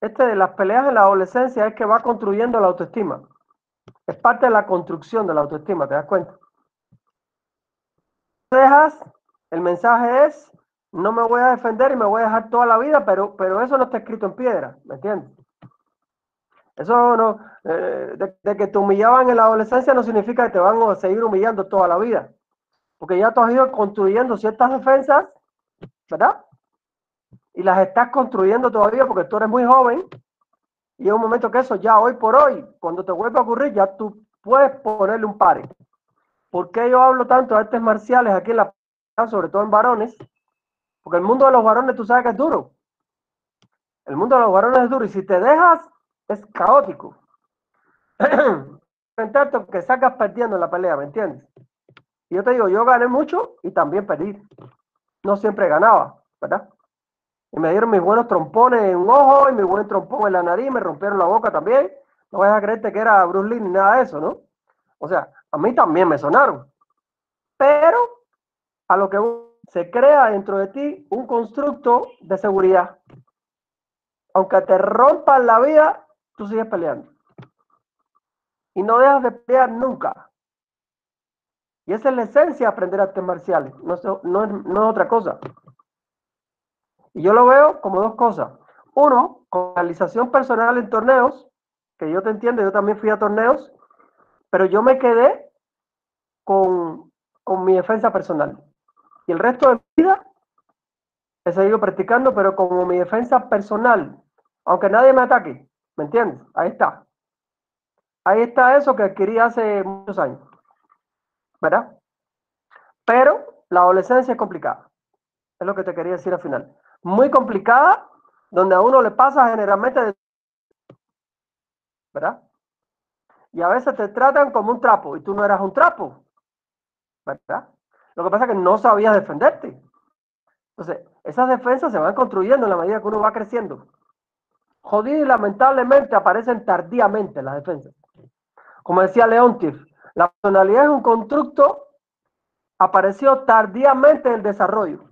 de las peleas en la adolescencia, es que va construyendo la autoestima. Es parte de la construcción de la autoestima, ¿te das cuenta? Dejas, el mensaje es, no me voy a defender y me voy a dejar toda la vida, pero eso no está escrito en piedra, ¿me entiendes? Eso no, de que te humillaban en la adolescencia no significa que te van a seguir humillando toda la vida, porque ya tú has ido construyendo ciertas defensas, ¿verdad? Y las estás construyendo todavía porque tú eres muy joven y es un momento que eso ya hoy por hoy, cuando te vuelve a ocurrir, ya tú puedes ponerle un pare. ¿Por qué yo hablo tanto de artes marciales aquí en la sobre todo en varones? Porque el mundo de los varones tú sabes que es duro. El mundo de los varones es duro y si te dejas es caótico. Intento que salgas perdiendo en la pelea, ¿me entiendes? Y yo te digo, yo gané mucho y también perdí. No siempre ganaba, ¿verdad? Y me dieron mis buenos trompones en un ojo y mi buen trompón en la nariz, me rompieron la boca también. No vas a creerte que era Bruce Lee ni nada de eso, ¿no? O sea, a mí también me sonaron. Pero a lo que se crea dentro de ti un constructo de seguridad. Aunque te rompan la vida, tú sigues peleando. Y no dejas de pelear nunca. Y esa es la esencia de aprender artes marciales. No es otra cosa. Y yo lo veo como dos cosas. Uno, con realización personal en torneos, que yo te entiendo, yo también fui a torneos, pero yo me quedé con mi defensa personal. Y el resto de mi vida he seguido practicando, pero como mi defensa personal, aunque nadie me ataque, ¿me entiendes? Ahí está. Ahí está eso que adquirí hace muchos años, ¿verdad? Pero la adolescencia es complicada. Es lo que te quería decir al final. Muy complicada, donde a uno le pasa generalmente, ¿verdad? Y a veces te tratan como un trapo, y tú no eras un trapo, ¿verdad? Lo que pasa es que no sabías defenderte. Entonces, esas defensas se van construyendo en la medida que uno va creciendo. Jodido y lamentablemente aparecen tardíamente las defensas. Como decía Leontief, la personalidad es un constructo, apareció tardíamente en el desarrollo.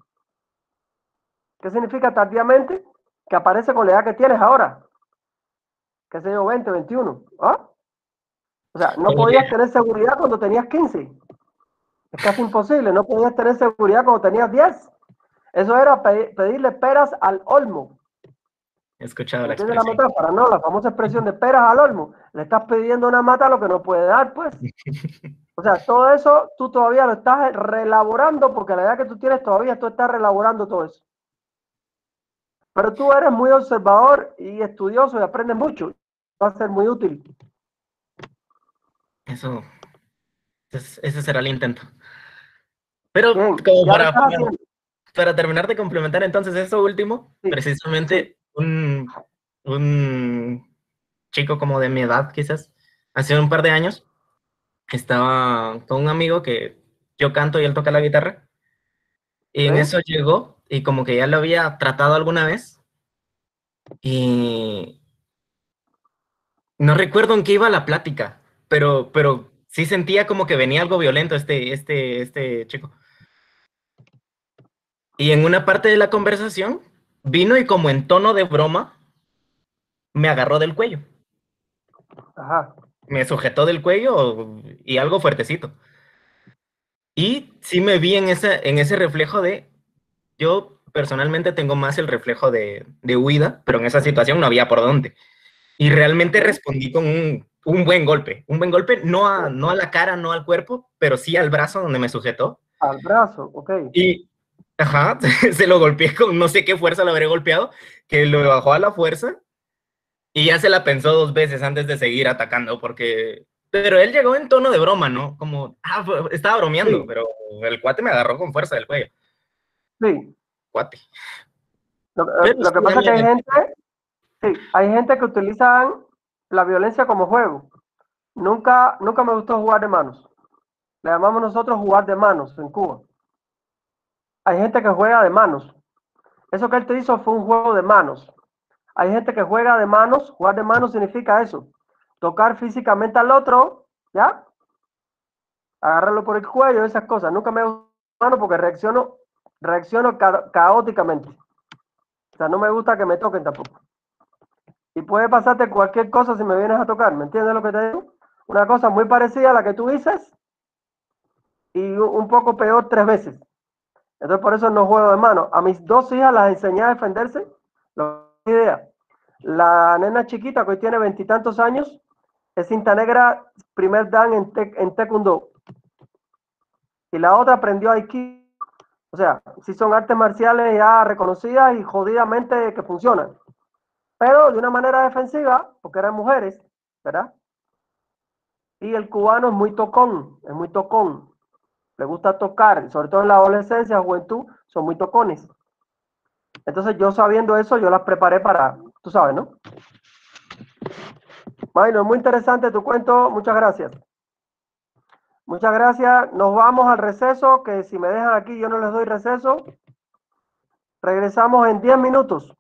¿Qué significa tardíamente? Que aparece con la edad que tienes ahora. ¿Qué sé yo? 20, 21. ¿Ah? O sea, no podías tener seguridad cuando tenías 15. Es casi imposible. No podías tener seguridad cuando tenías 10. Eso era pedirle peras al olmo. He escuchado la ¿Entiendes la expresión. metáfora? No, la famosa expresión de peras al olmo. Le estás pidiendo una mata a lo que no puede dar, pues. O sea, todo eso tú todavía lo estás reelaborando porque a la edad que tú tienes todavía tú estás reelaborando todo eso. Pero tú eres muy observador y estudioso y aprendes mucho. Va a ser muy útil. Eso, ese será el intento. Pero Bien, como ya lo estás haciendo. para terminar de complementar entonces eso último, Sí, precisamente sí. un chico como de mi edad quizás, hace un par de años, estaba con un amigo que yo canto y él toca la guitarra, y en ¿Sí? eso llegó y como que ya lo había tratado alguna vez, y no recuerdo en qué iba la plática, pero sí sentía como que venía algo violento este chico. Y en una parte de la conversación vino y como en tono de broma me agarró del cuello. Ajá. Me sujetó del cuello y algo fuertecito. Y sí me vi en ese reflejo de, yo personalmente tengo más el reflejo de huida, pero en esa situación no había por dónde. Y realmente ¿Sí? respondí con un buen golpe, no a la cara, no al cuerpo, pero sí al brazo donde me sujetó. Al brazo, ok. Y, ajá, se lo golpeé con no sé qué fuerza lo habré golpeado, que lo bajó a la fuerza y ya se la pensó dos veces antes de seguir atacando, porque... Pero él llegó en tono de broma, ¿no? Como, estaba bromeando, Sí, pero el cuate me agarró con fuerza del cuello. sí. Cuate. Lo, Pero lo sí, que ya pasa es que hay gente, sí, hay gente que utilizan la violencia como juego. Nunca me gustó jugar de manos. Le llamamos nosotros jugar de manos en Cuba. Hay gente que juega de manos. Eso que él te hizo fue un juego de manos. Hay gente que juega de manos. Jugar de manos significa eso. Tocar físicamente al otro, ¿ya? Agarrarlo por el cuello, esas cosas. Nunca me gusta mano porque reacciono caóticamente. O sea, no me gusta que me toquen tampoco. Y puede pasarte cualquier cosa si me vienes a tocar. ¿Me entiendes lo que te digo? Una cosa muy parecida a la que tú dices y un poco peor 3 veces. Entonces por eso no juego de mano. A mis 2 hijas las enseñé a defenderse. No idea. La nena chiquita que hoy tiene 20 y tantos años es cinta negra primer dan en taekwondo. Y la otra aprendió aikido. O sea, sí son artes marciales ya reconocidas y jodidamente que funcionan. Pero de una manera defensiva, porque eran mujeres, ¿verdad? Y el cubano es muy tocón. Le gusta tocar, sobre todo en la adolescencia, juventud, son muy tocones. Entonces yo sabiendo eso, yo las preparé para, tú sabes, ¿no? Bueno, muy interesante tu cuento, muchas gracias. Muchas gracias, nos vamos al receso, que si me dejan aquí yo no les doy receso. Regresamos en 10 minutos.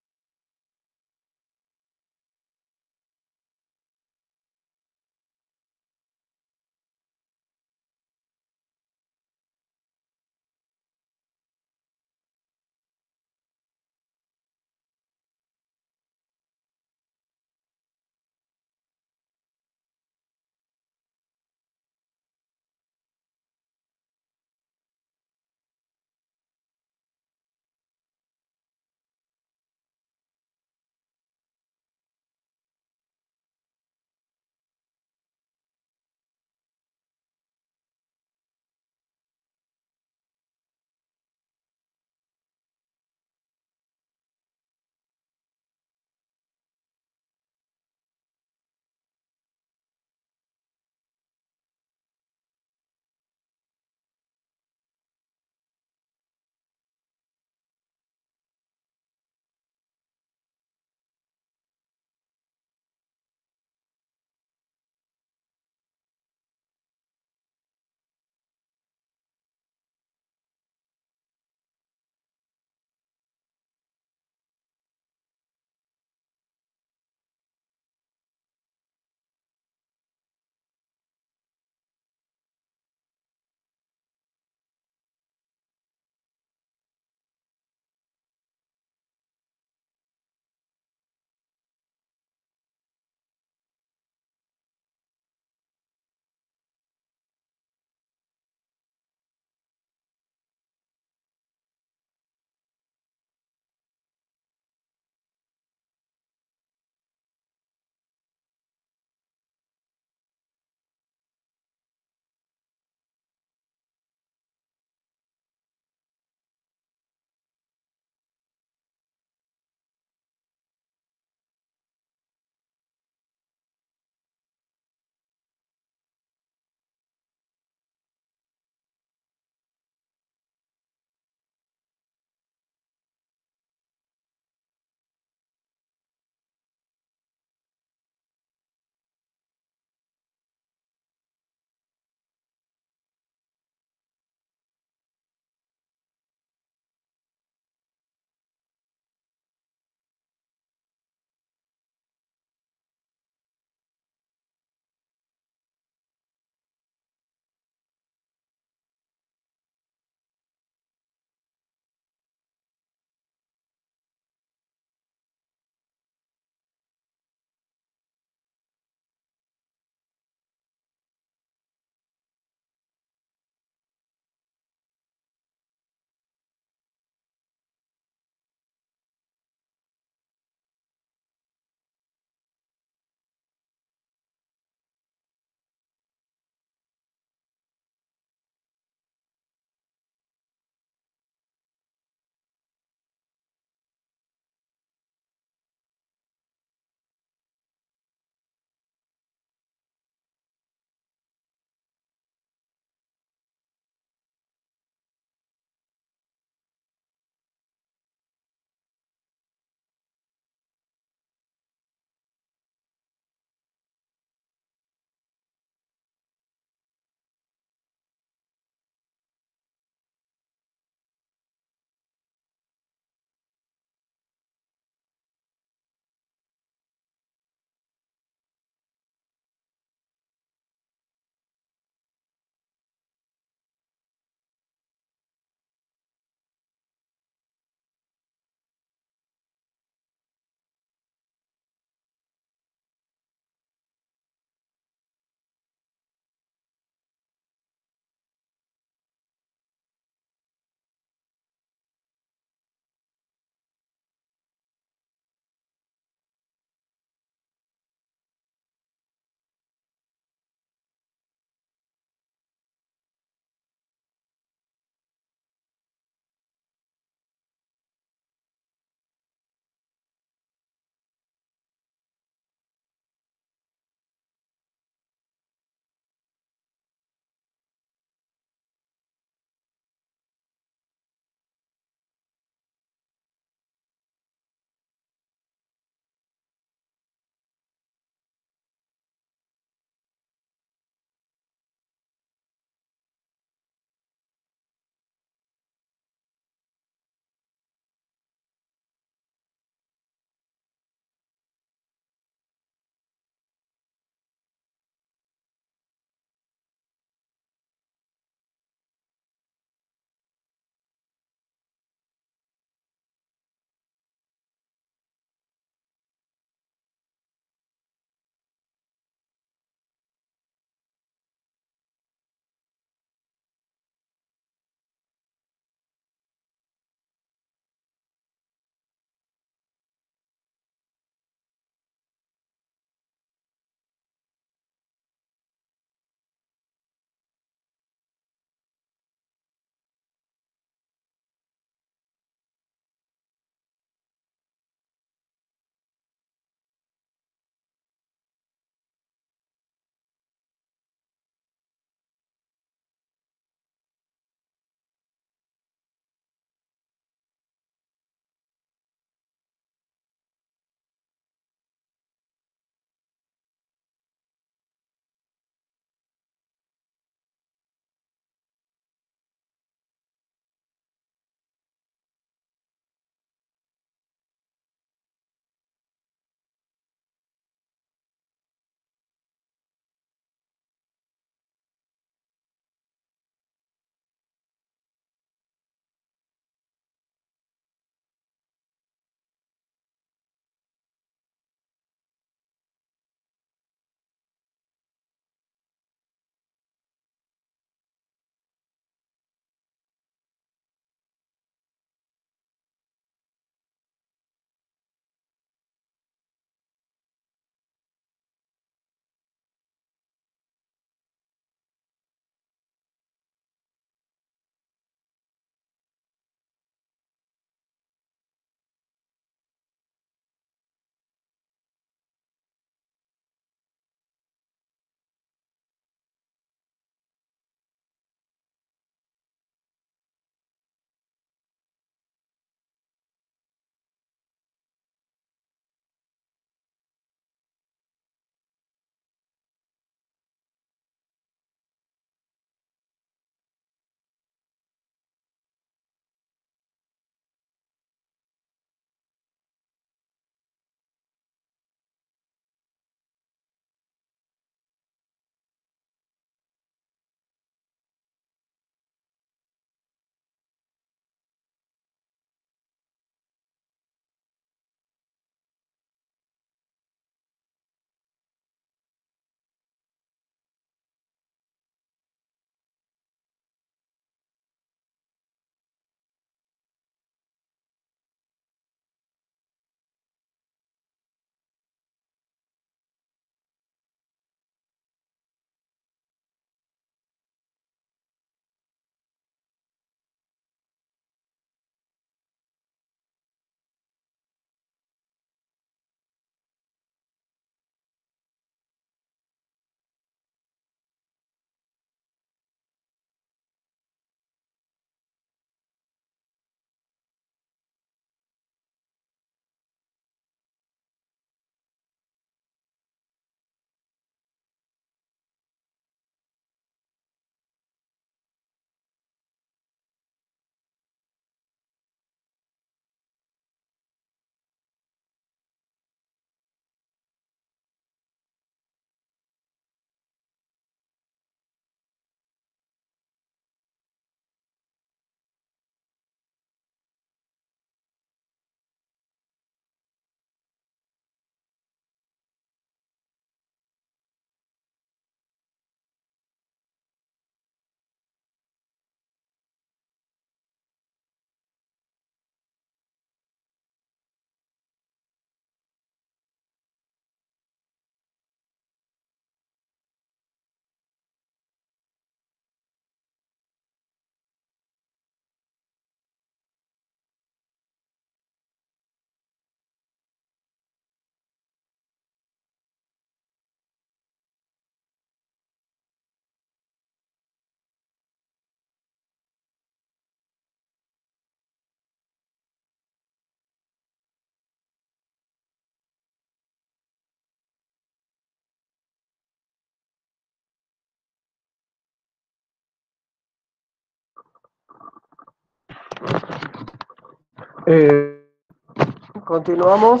Continuamos.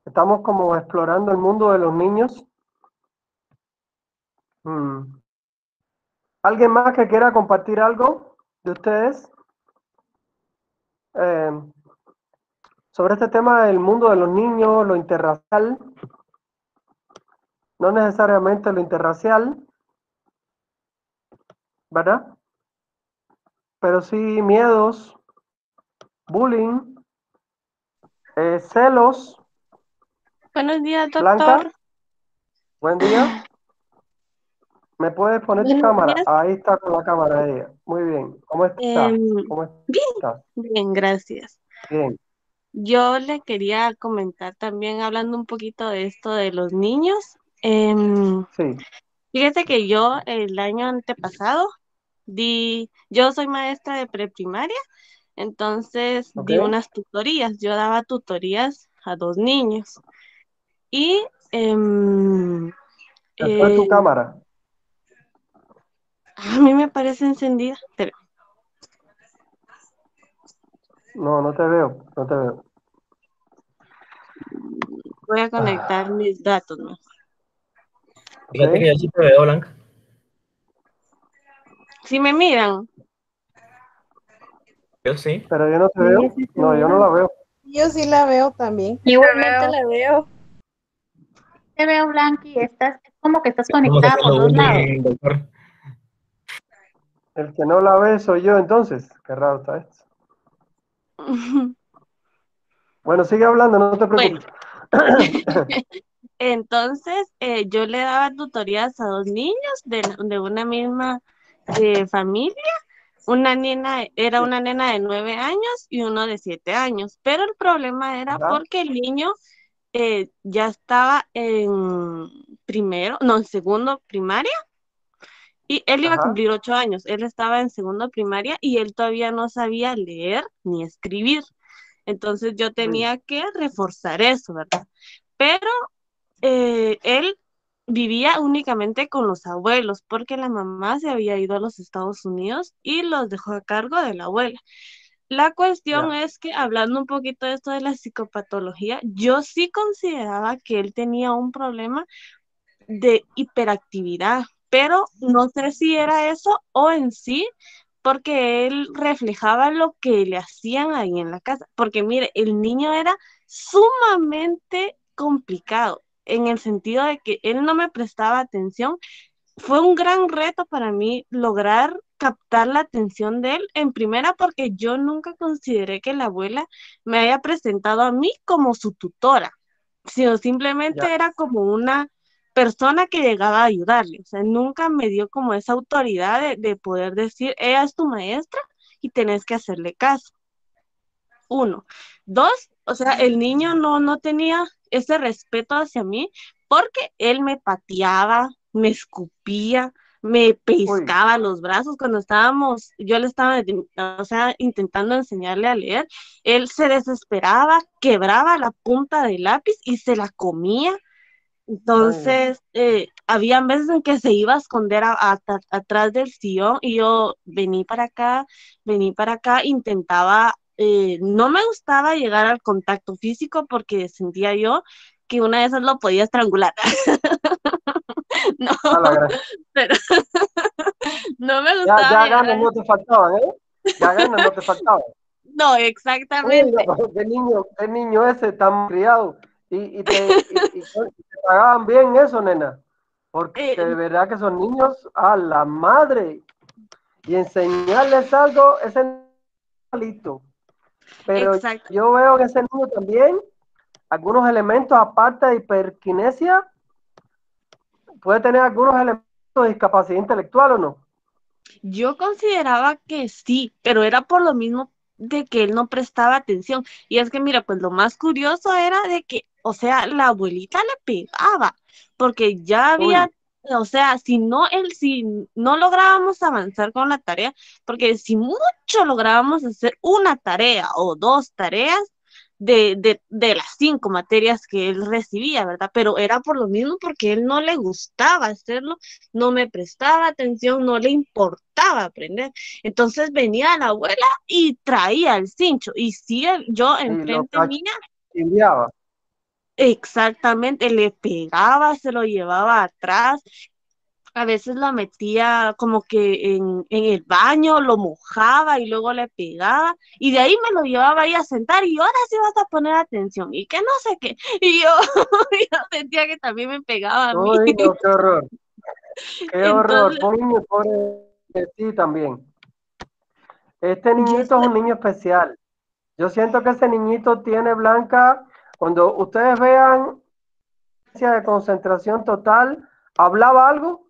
Estamos como explorando el mundo de los niños. ¿Alguien más que quiera compartir algo de ustedes? Sobre este tema del mundo de los niños, lo interracial. No necesariamente lo interracial, ¿verdad? Pero sí miedos, bullying, celos. Buenos días, Blanca, doctor. buen día. ¿Me puedes poner tu Buenos cámara? días. Ahí está con la cámara ella. Muy bien. ¿Cómo estás? ¿Cómo Bien, estás? bien, gracias. Bien. Yo le quería comentar también, hablando un poquito de esto de los niños. Sí. Fíjese que yo el año antepasado yo soy maestra de preprimaria, entonces Ok. di unas tutorías. Yo daba tutorías a 2 niños y Después eh, tu cámara. a mí me parece encendida. Pero No, no te veo. No te veo. voy a conectar mis datos, ¿no? Fíjate que Ok. yo sí te veo, Blanca. Si me miran. Yo sí. Pero yo no te Sí, veo. sí, te No, yo no la veo. veo. Yo sí la veo también. Igualmente veo. la veo. Te veo, Blanqui, estás como que estás Estamos conectada por haciendo dos lados. bullying, doctor. El que no la ve soy yo entonces. Qué raro está esto. Bueno, sigue hablando, no te Bueno, preocupes. entonces yo le daba tutorías a 2 niños de una misma familia. Era una nena de 9 años y uno de 7 años, pero el problema era Ajá. porque el niño ya estaba en segundo primaria y él iba a Ajá. cumplir 8 años. Él estaba en segundo primaria y él todavía no sabía leer ni escribir. Entonces yo Uy, tenía que reforzar eso, ¿verdad? Pero él vivía únicamente con los abuelos porque la mamá se había ido a los Estados Unidos y los dejó a cargo de la abuela. La cuestión ya. es que, hablando un poquito de esto de la psicopatología, yo sí consideraba que él tenía un problema de hiperactividad, pero no sé si era eso o en sí, porque él reflejaba lo que le hacían ahí en la casa. Porque mire, el niño era sumamente complicado en el sentido de que él no me prestaba atención. Fue un gran reto para mí lograr captar la atención de él, en primera porque yo nunca consideré que la abuela me haya presentado a mí como su tutora, sino Ya. simplemente era como una persona que llegaba a ayudarle. O sea, nunca me dio como esa autoridad de poder decir, ella es tu maestra y tenés que hacerle caso. 1. 2, o sea, el niño no tenía ese respeto hacia mí porque él me pateaba, me escupía, me Uy. pescaba los brazos cuando yo le estaba, o sea, intentando enseñarle a leer. Él se desesperaba, quebraba la punta del lápiz y se la comía. Ay, Dios. Entonces, habían veces en que se iba a esconder atrás del sillón y yo vení para acá, intentaba, no me gustaba llegar al contacto físico porque sentía yo que una de esas lo podía estrangular. No, A la gran. pero no me Ya, gustaba ya llegar ganas no te faltaban, ¿eh? Ya ganas no te faltaban. No, Uy, no, exactamente. qué niño ese tan criado. Y te pagaban bien eso, nena. Porque de Eh, verdad que son niños a la madre. Y enseñarles algo, ese malito. Pero exacto. yo veo en ese niño también algunos elementos, aparte de hiperquinesia, puede tener algunos elementos de discapacidad intelectual o no. Yo consideraba que sí, pero era por lo mismo de que él no prestaba atención. Y es que, mira, pues lo más curioso era de que, o sea, la abuelita le pegaba, porque ya Uy, había, o sea, si no lográbamos avanzar con la tarea, porque si mucho lográbamos hacer una tarea o 2 tareas, de las 5 materias que él recibía, ¿verdad? Pero era por lo mismo porque él no le gustaba hacerlo, no me prestaba atención, no le importaba aprender. Entonces venía la abuela y traía el cincho. Y sí, yo Y lo enfrente mía, castigiaba. exactamente, le pegaba, se lo llevaba atrás. A veces lo metía como que en el baño, lo mojaba y luego le pegaba y de ahí me lo llevaba ahí a sentar y ahora sí vas a poner atención y que no sé qué. Y yo, yo sentía que también me pegaba a mí. Uy, no, qué horror. Qué horror. Entonces, Pobre niño, pobre de ti también. Este yo niñito es un niño especial. Yo siento que ese niñito tiene, Blanca, cuando ustedes vean de concentración total, ¿hablaba algo?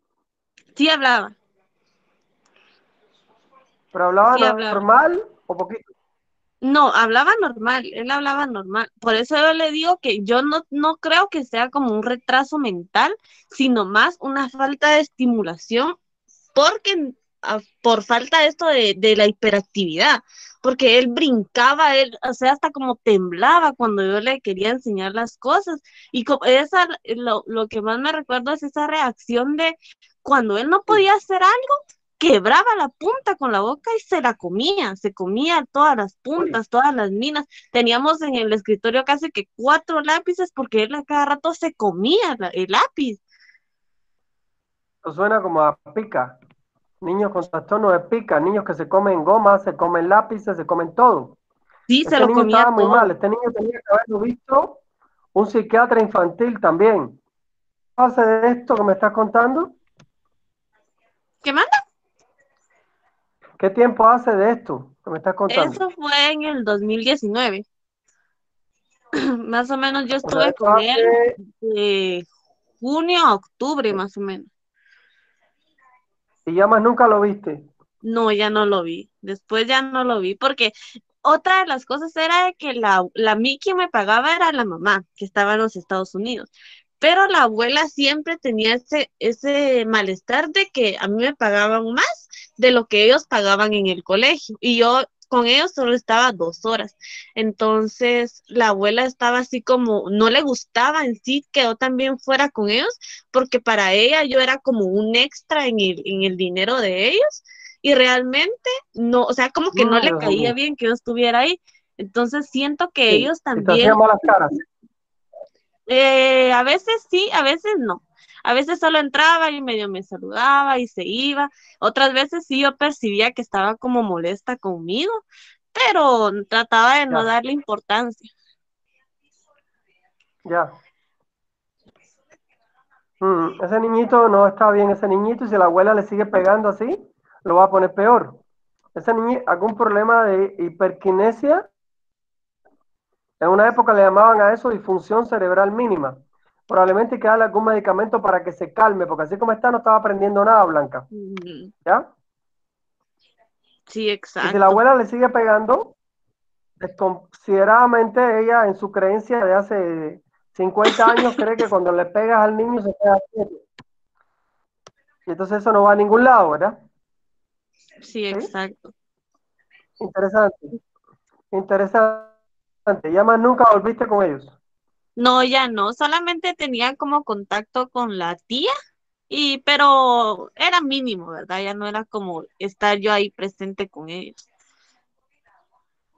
sí hablaba, ¿Pero hablaba sí hablaba. normal o poquito? No, hablaba normal, él hablaba normal. Por eso yo le digo que yo no creo que sea como un retraso mental, sino más una falta de estimulación porque por falta de esto de la hiperactividad, porque él brincaba, él, o sea, hasta como temblaba cuando yo le quería enseñar las cosas. Y esa, lo que más me recuerdo es esa reacción de cuando él no Sí. podía hacer algo, quebraba la punta con la boca y se la comía, se comía todas las Uy, puntas, todas las minas. Teníamos en el escritorio casi que 4 lápices porque él a cada rato se comía el lápiz. eso suena como a pica. Niños con trastorno de pica, niños que se comen gomas, se comen lápices, se comen todo. Sí, se Este lo niño comía estaba muy mal. todo. Este niño tenía que haberlo visto un psiquiatra infantil también. ¿Qué hace de esto que me estás contando? ¿Qué más? ¿Qué tiempo hace de esto que me estás contando? Eso fue en el 2019. Más o menos yo O sea, estuve esto con él hace, de junio a octubre, más o menos. y ya más nunca lo viste. No, ya no lo vi. Después ya no lo vi porque otra de las cosas era de que la mí quien me pagaba era la mamá, que estaba en los Estados Unidos. Pero la abuela siempre tenía ese malestar de que a mí me pagaban más de lo que ellos pagaban en el colegio. Y yo con ellos solo estaba 2 horas. Entonces la abuela estaba así como, no le gustaba en sí que yo también fuera con ellos, porque para ella yo era como un extra en el dinero de ellos y realmente no, o sea, como que no le Dios caía mío. bien que yo estuviera ahí. Entonces siento que Sí. ellos Y te hacía también, malas caras. a veces sí, a veces no. A veces solo entraba y medio me saludaba y se iba. Otras veces sí yo percibía que estaba como molesta conmigo, pero trataba de no Ya, darle importancia. ya. Ese niñito no está bien, ese niñito, y si la abuela le sigue pegando así, lo va a poner peor. Ese niño, algún problema de hiperquinesia, en una época le llamaban a eso disfunción cerebral mínima. Probablemente hay que darle algún medicamento para que se calme, porque así como está no estaba aprendiendo nada, Blanca. Mm, ¿Ya? sí, Y si la exacto. abuela le sigue pegando, desconsideradamente ella en su creencia de hace 50 años cree que cuando le pegas al niño se queda quieto. Y entonces eso no va a ningún lado, ¿verdad? Sí, ¿Sí? exacto. Interesante, interesante. Ya más nunca volviste con ellos. No, ya no, solamente tenía como contacto con la tía pero era mínimo, ¿verdad? Ya no era como estar yo ahí presente con ellos.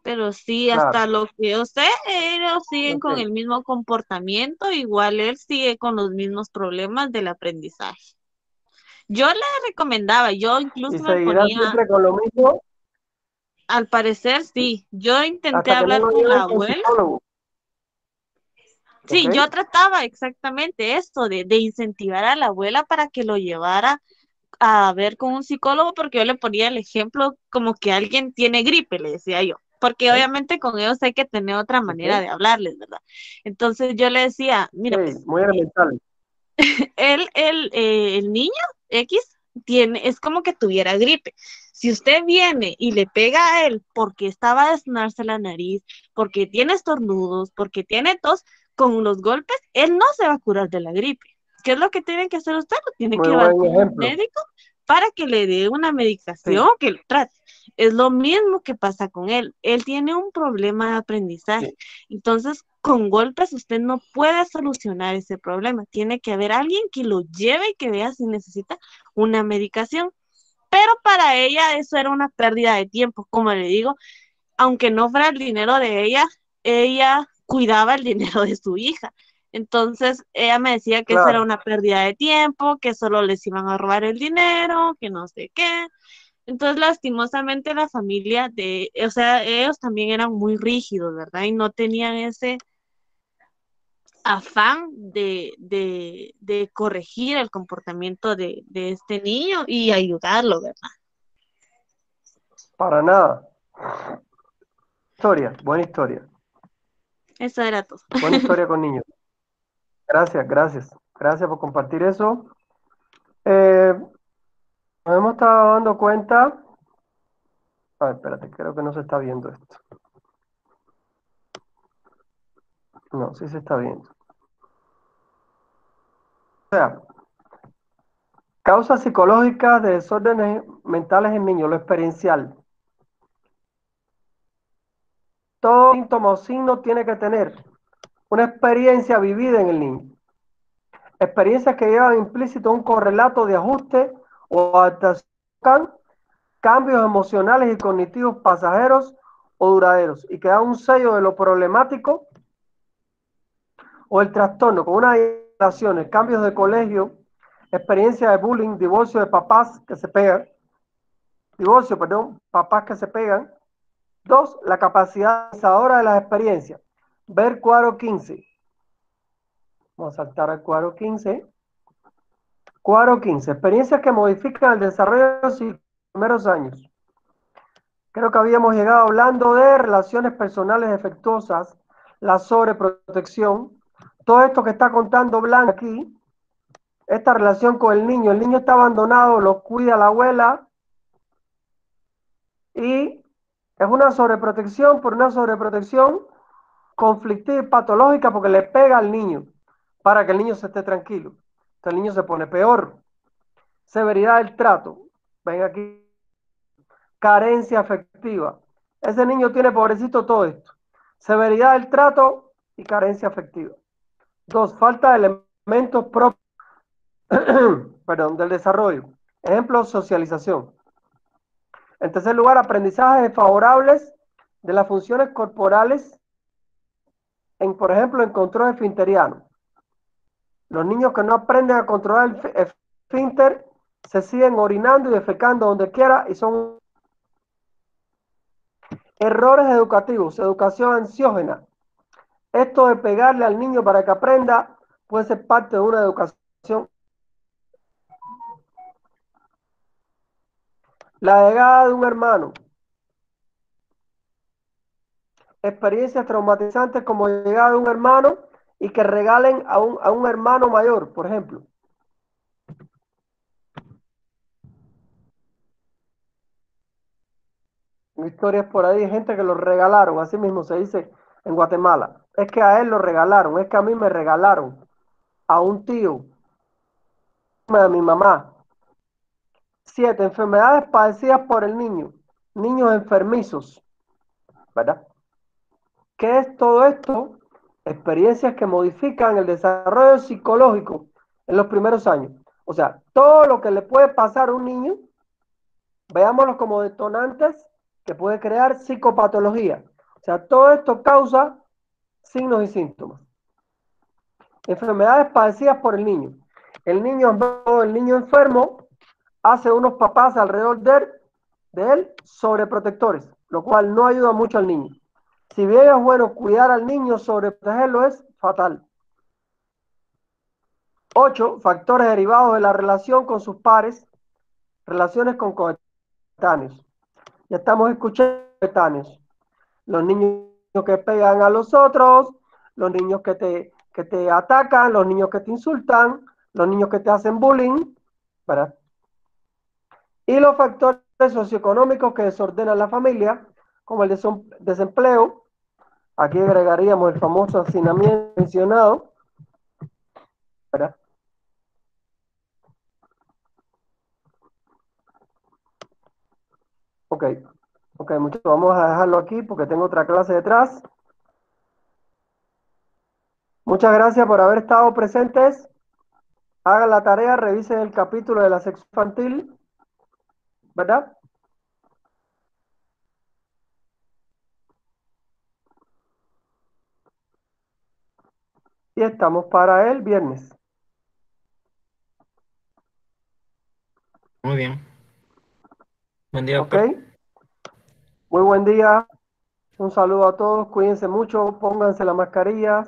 Pero sí, hasta Claro. lo que yo sé, ellos siguen con Ok. el mismo comportamiento, igual él sigue con los mismos problemas del aprendizaje. Yo le recomendaba, yo Y incluso me seguirás ponía, siempre con lo mismo al parecer sí, yo intenté hasta que no hablar lo con la lleven con abuela. psicólogo. ¿Ok? Sí, yo trataba exactamente esto, de incentivar a la abuela para que lo llevara a ver con un psicólogo porque yo le ponía el ejemplo como que alguien tiene gripe, le decía yo, porque ¿Ok? obviamente con ellos hay que tener otra manera ¿Ok? de hablarles, ¿verdad? Entonces yo le decía, mira, Sí, pues muy elemental. el niño X es como que tuviera gripe. Si usted viene y le pega a él porque estaba a sonarse la nariz, porque tiene estornudos, porque tiene tos, con los golpes, él no se va a curar de la gripe. ¿Qué es lo que tiene que hacer usted? Lo tiene Muy que llevar buen con un ejemplo. médico para que le dé una medicación Sí, que lo trate. es lo mismo que pasa con él. Él tiene un problema de aprendizaje. Entonces, con golpes usted no puede solucionar ese problema. Tiene que haber alguien que lo lleve y que vea si necesita una medicación. Pero para ella eso era una pérdida de tiempo. Como le digo, aunque no fuera el dinero de ella cuidaba el dinero de su hija. Entonces ella me decía que eso era Claro. una pérdida de tiempo, que solo les iban a robar el dinero, que no sé qué. Entonces, lastimosamente, la familia o sea, ellos también eran muy rígidos, ¿verdad? Y no tenían ese afán de corregir el comportamiento de este niño y ayudarlo, ¿verdad? Para nada. Historia, buena historia. Eso era todo. Buena historia con niños. Gracias, gracias. Gracias por compartir eso. Nos hemos estado dando cuenta. A ver, espérate, creo que no se está viendo esto. No, sí se está viendo. O sea, causas psicológicas de desórdenes mentales en niños, lo experiencial. Todo síntoma o signo tiene que tener una experiencia vivida en el niño. Experiencias que llevan implícito un correlato de ajuste o adaptación, cambios emocionales y cognitivos pasajeros o duraderos, y que da un sello de lo problemático o el trastorno, con unas relaciones, cambios de colegio, experiencia de bullying, divorcio de papás que se pegan, papás que se pegan. 2, la capacidad pensadora de las experiencias. Ver cuadro 15. Vamos a saltar al cuadro 15. Cuadro 15. Experiencias que modifican el desarrollo de los primeros años. Creo que habíamos llegado hablando de relaciones personales defectuosas, la sobreprotección, todo esto que está contando Blanca aquí, esta relación con el niño está abandonado, lo cuida la abuela y es una sobreprotección por una sobreprotección conflictiva y patológica porque le pega al niño para que el niño se esté tranquilo. Entonces el niño se pone peor. Severidad del trato. Ven aquí. Carencia afectiva. Ese niño tiene, pobrecito, todo esto. Severidad del trato y carencia afectiva. 2, falta de elementos propios perdón, del desarrollo. Ejemplo, socialización. En tercer lugar, aprendizajes desfavorables de las funciones corporales, por ejemplo, en control esfinteriano. Los niños que no aprenden a controlar el esfínter se siguen orinando y defecando donde quiera y son errores educativos, educación ansiógena. Esto de pegarle al niño para que aprenda puede ser parte de una educación. La llegada de un hermano. Experiencias traumatizantes como llegada de un hermano y que regalen a un hermano mayor, por ejemplo. Historias por ahí, gente que lo regalaron, así mismo se dice en Guatemala. Es que a él lo regalaron, es que a mí me regalaron, a un tío, a mi mamá. 7, enfermedades padecidas por el niño, niños enfermizos, ¿verdad? ¿Qué es todo esto? Experiencias que modifican el desarrollo psicológico en los primeros años. O sea, todo lo que le puede pasar a un niño, veámoslo como detonantes que puede crear psicopatología. O sea, todo esto causa signos y síntomas. Enfermedades padecidas por el niño. El niño enfermo hace unos papás alrededor de él sobreprotectores, lo cual no ayuda mucho al niño. Si bien es bueno cuidar al niño, sobreprotegerlo es fatal. 8, factores derivados de la relación con sus pares, relaciones con coetáneos. Ya estamos escuchando coetáneos. Los niños que pegan a los otros, los niños que te atacan, los niños que te insultan, los niños que te hacen bullying, ¿verdad? Y los factores socioeconómicos que desordenan la familia, como el desempleo. Aquí agregaríamos el famoso hacinamiento mencionado, ¿verdad? Ok. Ok, muchachos, vamos a dejarlo aquí porque tengo otra clase detrás. Muchas gracias por haber estado presentes. Hagan la tarea, revisen el capítulo de la sexo infantil, ¿verdad? Y estamos para el viernes. Muy bien. Buen día, ¿Ok? doctor. Muy buen día. Un saludo a todos. Cuídense mucho. Pónganse la mascarilla.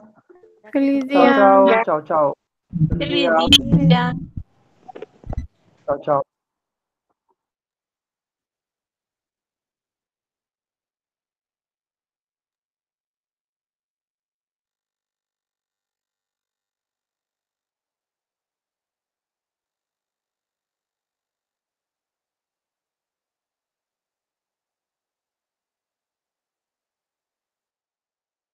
Feliz Chao, día. chao. Chao, chao. Buen Feliz día. día. Chao, chao.